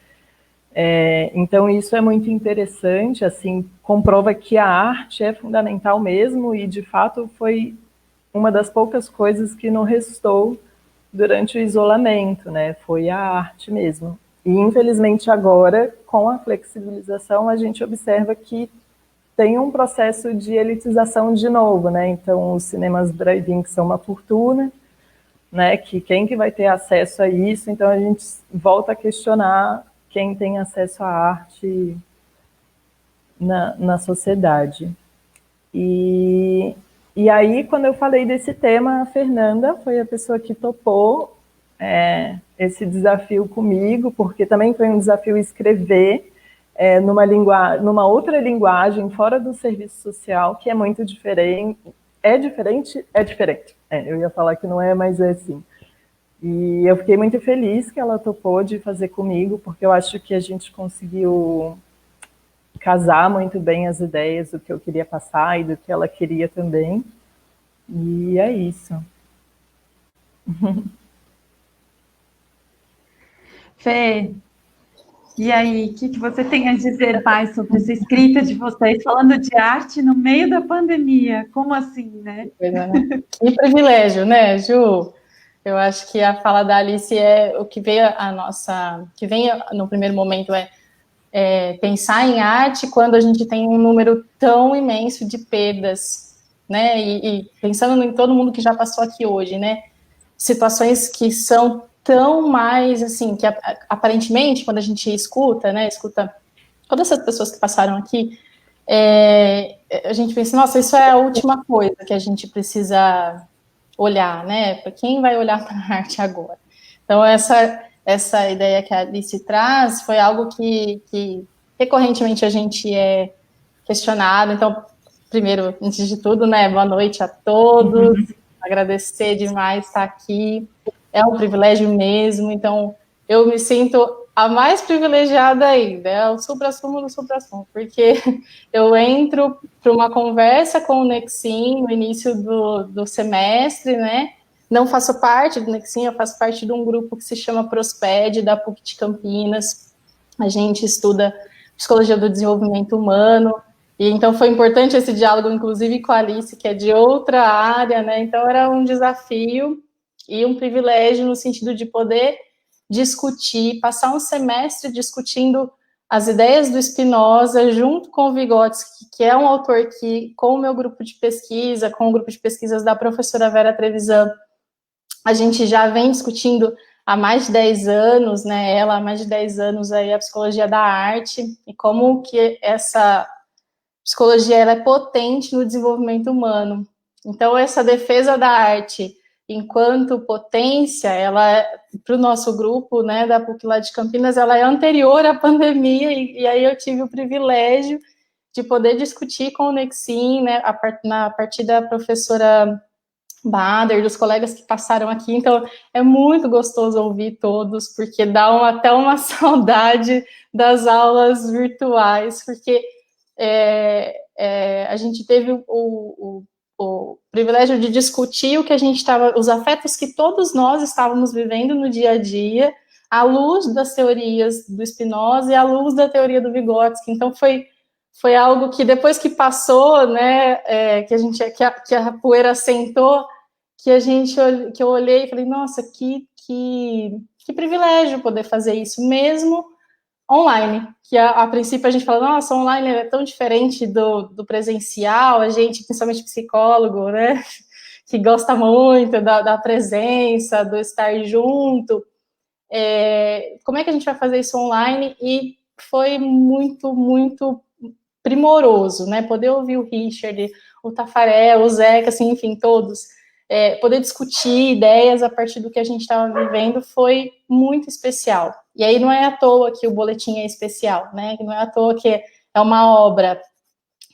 Então isso é muito interessante, assim, comprova que a arte é fundamental mesmo, e de fato foi uma das poucas coisas que não restou durante o isolamento, né? Foi a arte mesmo. E infelizmente agora, com a flexibilização, a gente observa que tem um processo de elitização de novo, né? Então os cinemas drive-in que são uma fortuna, né? Que quem que vai ter acesso a isso? Então a gente volta a questionar quem tem acesso à arte na sociedade. E aí, quando eu falei desse tema, a Fernanda foi a pessoa que topou esse desafio comigo, porque também foi um desafio escrever numa outra linguagem, fora do serviço social, que é muito diferente. É diferente? É diferente. Eu ia falar que não é, mas é assim. E eu fiquei muito feliz que ela topou de fazer comigo, porque eu acho que a gente conseguiu casar muito bem as ideias do que eu queria passar e do que ela queria também. E é isso. Fê, E aí, o que você tem a dizer mais sobre essa escrita de vocês, falando de arte no meio da pandemia? Como assim, né? Que privilégio, né, Ju? Eu acho que a fala da Alice é o que veio que vem no primeiro momento pensar em arte quando a gente tem um número tão imenso de perdas, né? E pensando em todo mundo que já passou aqui hoje, né? Situações que são tão mais, assim, que aparentemente, quando a gente escuta, né? Escuta todas essas pessoas que passaram aqui, a gente pensa, nossa, isso é a última coisa que a gente precisa olhar, né? Para quem vai olhar para a arte agora? Então, essa ideia que a Alice traz foi algo que recorrentemente a gente é questionado. Então, primeiro, antes de tudo, né, boa noite a todos, agradecer demais estar aqui, é um privilégio mesmo, então eu me sinto a mais privilegiada ainda, é o supra-sumo do supra-sumo, porque eu entro para uma conversa com o Nexim no início do semestre, né, não faço parte do Nexim, eu faço parte de um grupo que se chama Prosped, da PUC de Campinas. A gente estuda psicologia do desenvolvimento humano, e então foi importante esse diálogo, inclusive com a Alice, que é de outra área, né? Então era um desafio e um privilégio no sentido de poder discutir, passar um semestre discutindo as ideias do Spinoza junto com o Vygotsky, que é um autor que, com o meu grupo de pesquisa, com o grupo de pesquisas da professora Vera Trevisan, a gente já vem discutindo há mais de 10 anos, né, ela há mais de 10 anos aí, a psicologia da arte, e como que essa psicologia ela é potente no desenvolvimento humano. Então, essa defesa da arte enquanto potência, ela, para o nosso grupo, né, da PUC lá de Campinas, ela é anterior à pandemia, e aí eu tive o privilégio de poder discutir com o Nexim, né, a partir da professora Bader, dos colegas que passaram aqui, então é muito gostoso ouvir todos, porque dá até uma saudade das aulas virtuais, porque a gente teve o privilégio de discutir o que a gente estava, os afetos que todos nós estávamos vivendo no dia a dia, à luz das teorias do Spinoza e à luz da teoria do Vygotsky. Então foi algo que depois que passou, né, que a poeira sentou, que eu olhei e falei, nossa, que privilégio poder fazer isso mesmo online, que a princípio a gente fala, nossa, online é tão diferente do presencial, a gente, principalmente psicólogo, né, que gosta muito da presença, do estar junto, como é que a gente vai fazer isso online? E foi muito, muito primoroso, né, poder ouvir o Richard, o Tafarel, o Zeca, assim, enfim, todos, poder discutir ideias a partir do que a gente estava vivendo foi muito especial. E aí não é à toa que o boletim é especial, né? Não é à toa que é uma obra,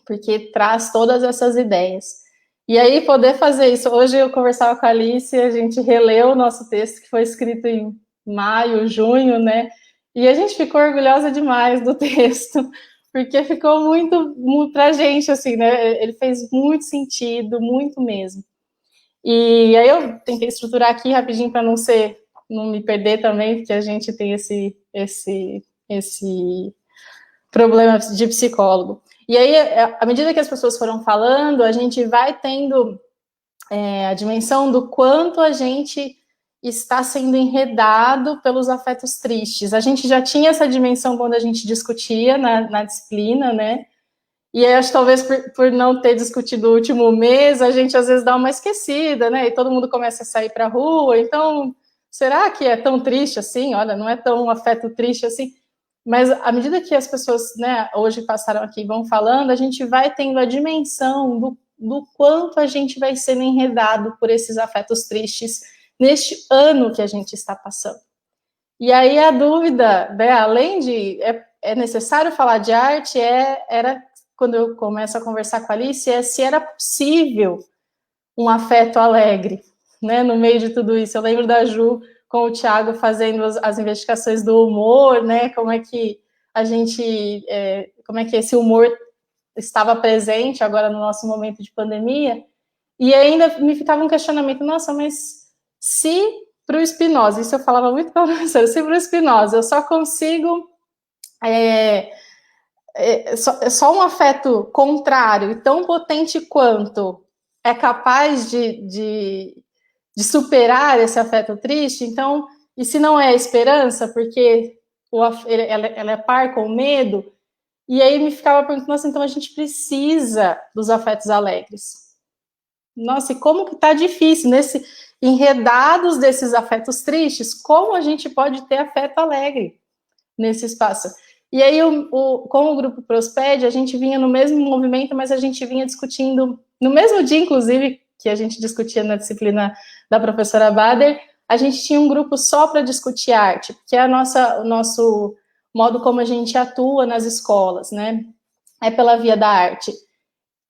porque traz todas essas ideias. E aí poder fazer isso, hoje eu conversava com a Alice, a gente releu o nosso texto, que foi escrito em maio, junho, né? E a gente ficou orgulhosa demais do texto, porque ficou muito pra gente, assim, né? Ele fez muito sentido, muito mesmo. E aí eu tentei estruturar aqui rapidinho para não me perder também, porque a gente tem esse problema de psicólogo. E aí, à medida que as pessoas foram falando, a gente vai tendo a dimensão do quanto a gente está sendo enredado pelos afetos tristes. A gente já tinha essa dimensão quando a gente discutia na disciplina, né? E aí, acho que talvez por não ter discutido o último mês, a gente às vezes dá uma esquecida, né? E todo mundo começa a sair para a rua. Então, será que é tão triste assim? Olha, não é tão um afeto triste assim. Mas à medida que as pessoas, né, hoje passaram aqui e vão falando, a gente vai tendo a dimensão do quanto a gente vai sendo enredado por esses afetos tristes neste ano que a gente está passando. E aí a dúvida, né, além de... É necessário falar de arte, era... quando eu começo a conversar com a Alice, se era possível um afeto alegre, né, no meio de tudo isso. Eu lembro da Ju com o Thiago fazendo as investigações do humor, né, como é que esse humor estava presente agora no nosso momento de pandemia, e ainda me ficava um questionamento, nossa, mas se para o Spinoza, isso eu falava muito para a professora, se para o Spinoza eu só consigo só um afeto contrário e tão potente quanto é capaz de superar esse afeto triste. Então, e se não é esperança, porque ela é par com o medo, e aí me ficava perguntando, nossa, então a gente precisa dos afetos alegres. Nossa, e como que tá difícil, enredados desses afetos tristes, como a gente pode ter afeto alegre nesse espaço? E aí, com o Grupo Prosped, a gente vinha no mesmo movimento, mas a gente vinha discutindo, no mesmo dia, inclusive, que a gente discutia na disciplina da professora Bader, a gente tinha um grupo só para discutir arte, que é o nosso modo como a gente atua nas escolas, né? É pela via da arte.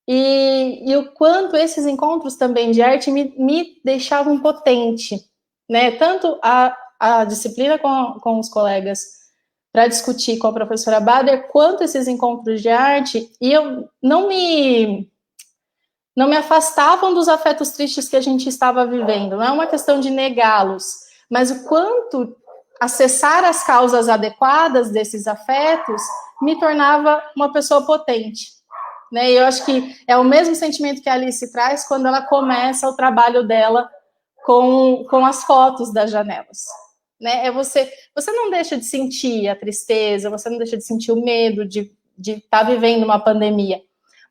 E o quanto esses encontros também de arte me deixavam potente, né? Tanto a disciplina com os colegas para discutir com a professora Bader, quanto esses encontros de arte, e eu não me afastavam dos afetos tristes que a gente estava vivendo. Não é uma questão de negá-los, mas o quanto acessar as causas adequadas desses afetos me tornava uma pessoa potente. Né? E eu acho que é o mesmo sentimento que a Alice traz quando ela começa o trabalho dela com as fotos das janelas. Né? Você não deixa de sentir a tristeza, você não deixa de sentir o medo de estar vivendo uma pandemia,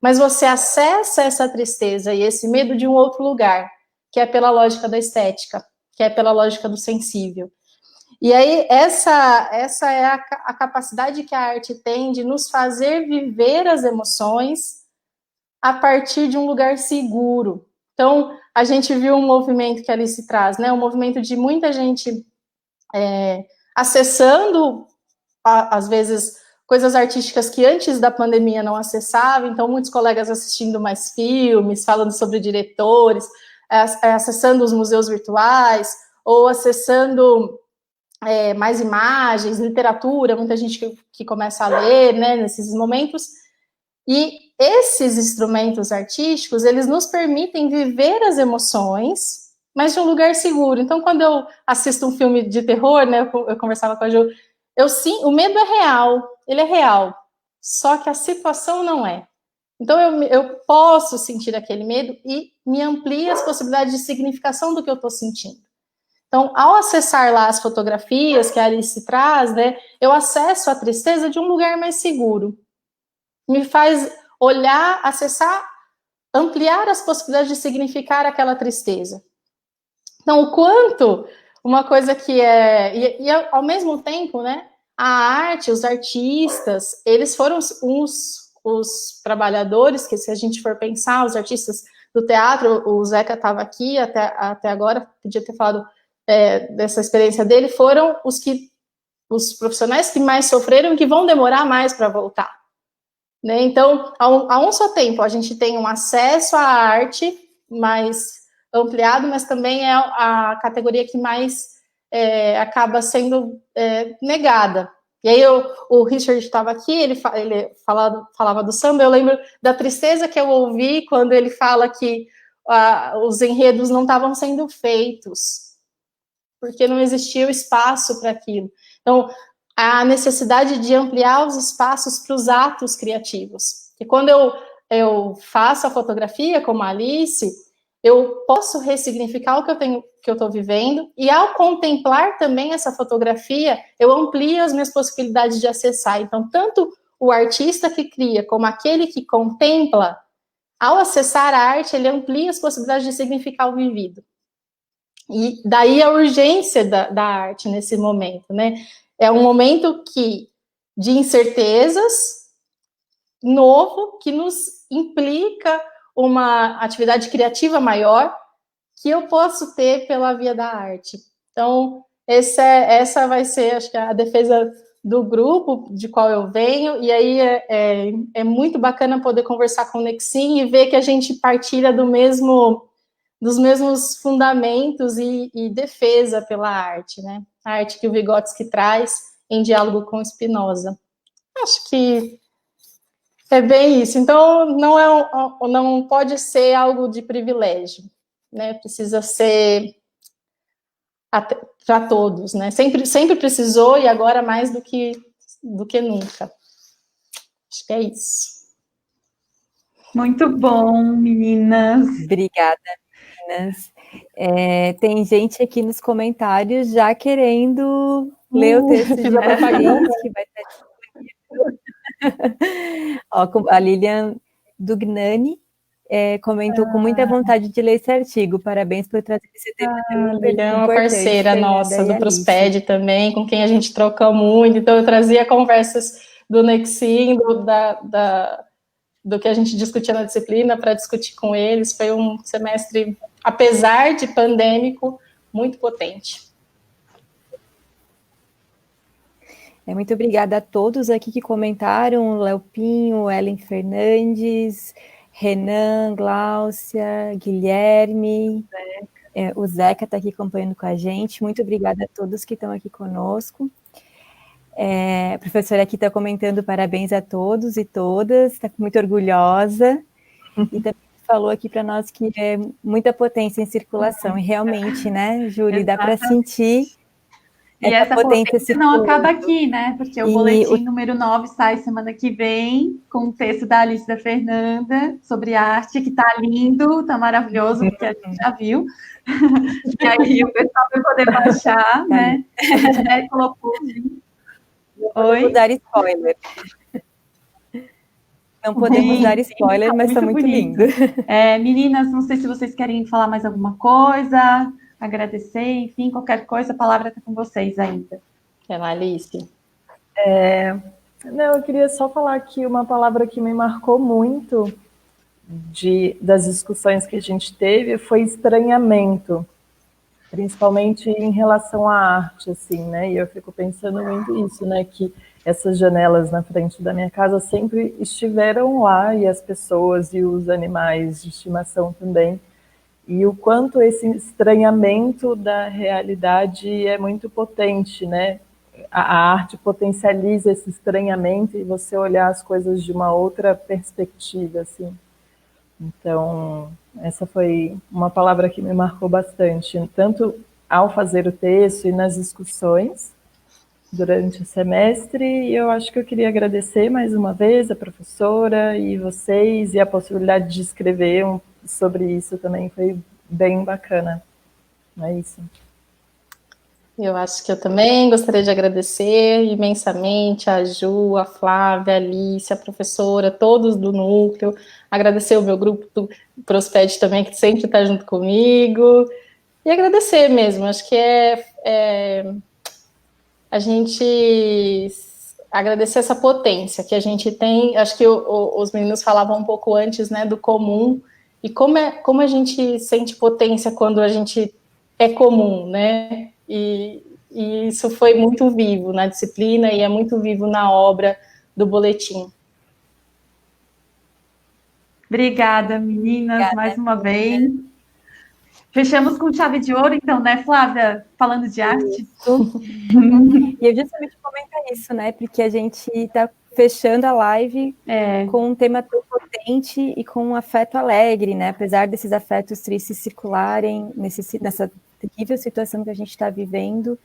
mas você acessa essa tristeza e esse medo de um outro lugar, que é pela lógica da estética, que é pela lógica do sensível. E aí, essa é a capacidade que a arte tem de nos fazer viver as emoções a partir de um lugar seguro. Então, a gente viu um movimento que a Alice traz, né? Um movimento de muita gente acessando, às vezes, coisas artísticas que antes da pandemia não acessavam. Então, muitos colegas assistindo mais filmes, falando sobre diretores, acessando os museus virtuais, ou acessando mais imagens, literatura, muita gente que começa a ler, né, nesses momentos. E esses instrumentos artísticos, eles nos permitem viver as emoções, mas de um lugar seguro. Então, quando eu assisto um filme de terror, né, eu conversava com a Ju, o medo é real, ele é real, só que a situação não é. Então, eu posso sentir aquele medo e me amplia as possibilidades de significação do que eu estou sentindo. Então, ao acessar lá as fotografias que a Alice traz, né, eu acesso a tristeza de um lugar mais seguro. Me faz olhar, acessar, ampliar as possibilidades de significar aquela tristeza. Então, o quanto uma coisa que e ao mesmo tempo, né, a arte, os artistas, eles foram os trabalhadores, que se a gente for pensar, os artistas do teatro, o Zeca estava aqui até agora, podia ter falado dessa experiência dele, foram os profissionais que mais sofreram e que vão demorar mais para voltar. Né? Então, a um só tempo, a gente tem um acesso à arte mais ampliado, mas também é a categoria que mais acaba sendo negada. E aí o Richard estava aqui, ele falava do samba, eu lembro da tristeza que eu ouvi quando ele fala que os enredos não estavam sendo feitos, porque não existia o espaço para aquilo. Então, a necessidade de ampliar os espaços para os atos criativos. E quando eu faço a fotografia, como a Alice, eu posso ressignificar o que eu estou vivendo, e ao contemplar também essa fotografia, eu amplio as minhas possibilidades de acessar. Então, tanto o artista que cria, como aquele que contempla, ao acessar a arte, ele amplia as possibilidades de significar o vivido. E daí a urgência da arte nesse momento, né? É um momento de incertezas, novo, que nos implica uma atividade criativa maior que eu posso ter pela via da arte. Então, essa vai ser, acho que, a defesa do grupo de qual eu venho, e aí é muito bacana poder conversar com o Nexim e ver que a gente partilha dos mesmos fundamentos e defesa pela arte, né? A arte que o Vygotsky traz em diálogo com Spinoza. Acho que é bem isso. Então, não pode ser algo de privilégio, né? Precisa ser para todos, né? Sempre precisou, e agora mais do que do que nunca. Acho que é isso. Muito bom, meninas. Obrigada, meninas. Tem gente aqui nos comentários já querendo ler o texto de vocês, que vai estar disponível. Ó, a Lilian Dugnani comentou com muita vontade de ler esse artigo. Parabéns por trazer esse tema. Lilian é uma parceira nossa do Prosped também, com quem a gente troca muito. Então, eu trazia conversas do Nexim, do que a gente discutia na disciplina, para discutir com eles. Foi um semestre, apesar de pandêmico, muito potente. Muito obrigada a todos aqui que comentaram, Léo Pinho, Ellen Fernandes, Renan, Gláucia, Guilherme, o Zeca está aqui acompanhando com a gente. Muito obrigada a todos que estão aqui conosco. A professora aqui está comentando parabéns a todos e todas, está muito orgulhosa, e também falou aqui para nós que é muita potência em circulação, e realmente, né, Júlia, dá para sentir. E essa potência não acaba aqui, né? Porque o boletim número 9 sai semana que vem, com o texto da Alice da Fernanda sobre arte, que tá lindo, tá maravilhoso, porque a gente já viu. E aí o pessoal vai poder baixar, né? A gente colocou. Oi? Vou dar spoiler. Não podemos dar spoiler, mas está muito lindo. Meninas, não sei se vocês querem falar mais alguma coisa, agradecer, enfim, qualquer coisa, a palavra está com vocês ainda. Alice. Não, eu queria só falar que uma palavra que me marcou muito das discussões que a gente teve foi estranhamento, principalmente em relação à arte, assim, né? E eu fico pensando muito isso, né? Que essas janelas na frente da minha casa sempre estiveram lá, e as pessoas e os animais de estimação também. E o quanto esse estranhamento da realidade é muito potente, né? A arte potencializa esse estranhamento e você olhar as coisas de uma outra perspectiva, assim. Então, essa foi uma palavra que me marcou bastante, tanto ao fazer o texto e nas discussões durante o semestre. E eu acho que eu queria agradecer mais uma vez a professora e vocês, e a possibilidade de escrever sobre isso também foi bem bacana. É isso. Eu acho que eu também gostaria de agradecer imensamente a Ju, a Flávia, a Alice, a professora, todos do núcleo, agradecer o meu grupo do Prosped também, que sempre está junto comigo, e agradecer mesmo, acho que a gente agradecer essa potência que a gente tem. Acho que os meninos falavam um pouco antes, né, do comum, e como a gente sente potência quando a gente é comum, né? E isso foi muito vivo na disciplina e é muito vivo na obra do boletim. Obrigada, meninas, mais uma vez. Fechamos com chave de ouro, então, né, Flávia? Falando de arte. E eu justamente comentar isso, né? Porque a gente está fechando a live com um tema tão potente e com um afeto alegre, né? Apesar desses afetos tristes circularem nessa terrível situação que a gente está vivendo,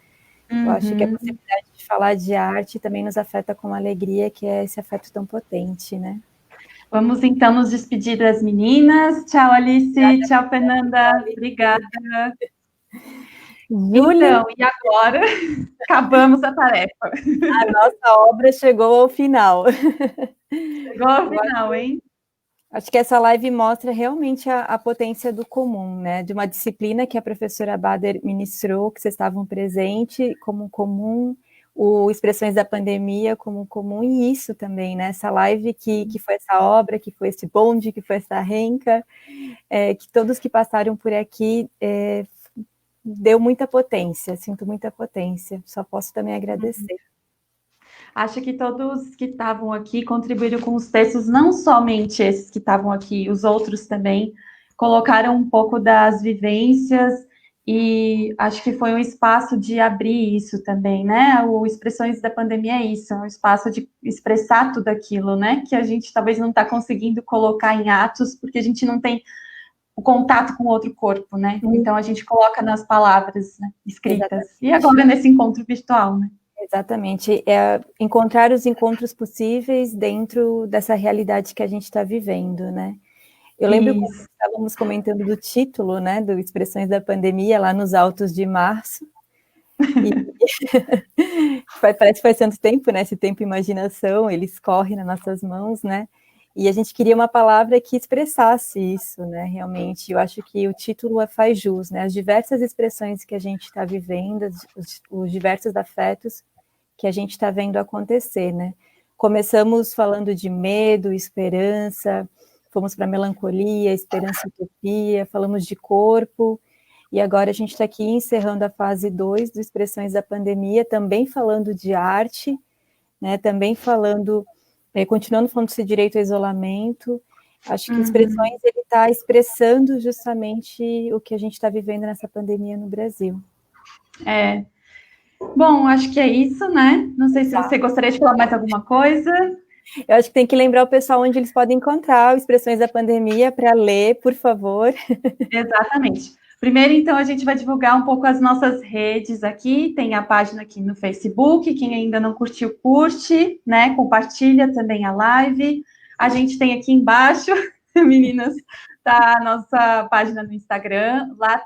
eu acho que a possibilidade de falar de arte também nos afeta com alegria, que é esse afeto tão potente, né? Vamos, então, nos despedir das meninas. Tchau, Alice. Tchau, Fernanda. Obrigada. Júlia. Então, e agora? Acabamos a tarefa. A nossa obra chegou ao final. Chegou ao final, hein? Acho que essa live mostra realmente a potência do comum, né? De uma disciplina que a professora Bader ministrou, que vocês estavam presentes, como comum, o Expressões da Pandemia como comum, e isso também, né? Essa live que foi essa obra, que foi esse bonde, que foi essa renca, que todos que passaram por aqui deu muita potência, sinto muita potência, só posso também agradecer. Acho que todos que estavam aqui contribuíram com os textos, não somente esses que estavam aqui, os outros também colocaram um pouco das vivências, e acho que foi um espaço de abrir isso também, né? O Expressões da Pandemia é isso, é um espaço de expressar tudo aquilo, né? Que a gente talvez não está conseguindo colocar em atos, porque a gente não tem o contato com o outro corpo, né? Então a gente coloca nas palavras, né, escritas. Exatamente. E agora nesse encontro virtual, né? Exatamente, é encontrar os encontros possíveis dentro dessa realidade que a gente está vivendo, né? Eu lembro quando estávamos comentando do título, né, do Expressões da Pandemia, lá nos Autos de Março, e parece que faz tanto tempo, né, esse tempo imaginação, ele escorre nas nossas mãos, né, e a gente queria uma palavra que expressasse isso, né, realmente. Eu acho que o título faz jus, né, as diversas expressões que a gente está vivendo, os diversos afetos que a gente está vendo acontecer, né. Começamos falando de medo, esperança, fomos para melancolia, esperança e utopia, falamos de corpo, e agora a gente está aqui encerrando a fase 2 do Expressões da Pandemia, também falando de arte, né, também falando, continuando falando desse direito ao isolamento. Acho que Expressões, ele está expressando justamente o que a gente está vivendo nessa pandemia no Brasil. Bom, acho que é isso, né? Não sei se você gostaria de falar mais alguma coisa. Eu acho que tem que lembrar o pessoal onde eles podem encontrar Expressões da Pandemia para ler, por favor. Exatamente. Primeiro, então, a gente vai divulgar um pouco as nossas redes aqui. Tem a página aqui no Facebook. Quem ainda não curtiu, curte, né? Compartilha também a live. A gente tem aqui embaixo, meninas, tá a nossa página no Instagram. Lá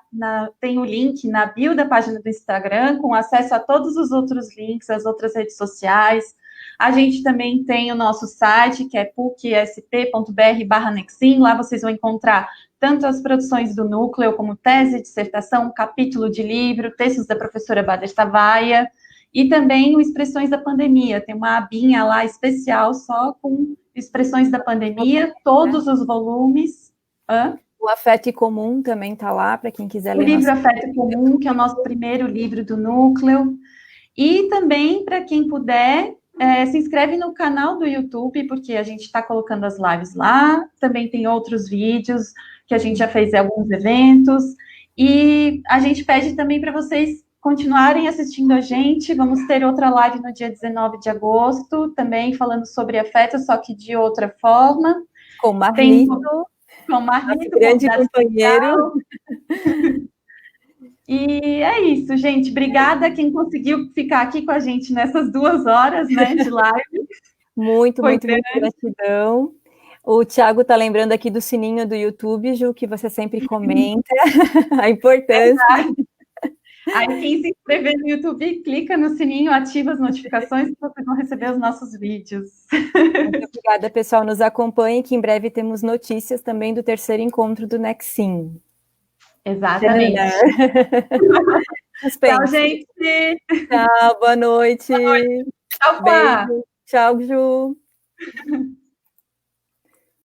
tem o link na bio da página do Instagram, com acesso a todos os outros links, as outras redes sociais. A gente também tem o nosso site, que é pucsp.br/Nexim. Lá vocês vão encontrar tanto as produções do núcleo, como tese, dissertação, capítulo de livro, textos da professora Bader Savaia, e também o Expressões da Pandemia. Tem uma abinha lá especial só com Expressões da Pandemia, todos os volumes. O Afeto em Comum também está lá, para quem quiser ler. O livro Afeto em Comum, que é o nosso primeiro livro do núcleo. E também, para quem puder, se inscreve no canal do YouTube, porque a gente está colocando as lives lá. Também tem outros vídeos que a gente já fez em alguns eventos. E a gente pede também para vocês continuarem assistindo a gente. Vamos ter outra live no dia 19 de agosto, também falando sobre afeto, só que de outra forma. Com Marlito. Com Marlito, grande companheiro. E é isso, gente. Obrigada a quem conseguiu ficar aqui com a gente nessas 2 horas, né, de live. Muito gratidão. O Thiago está lembrando aqui do sininho do YouTube, Ju, que você sempre comenta, a importância. Aí quem se inscrever no YouTube, clica no sininho, ativa as notificações e vocês vão receber os nossos vídeos. Muito obrigada, pessoal. Nos acompanhem, que em breve temos notícias também do 3º encontro do Nexim. Exatamente. Tchau, gente. Tchau, boa noite. Boa noite. Tchau, Pá. Beijo. Tchau, Ju.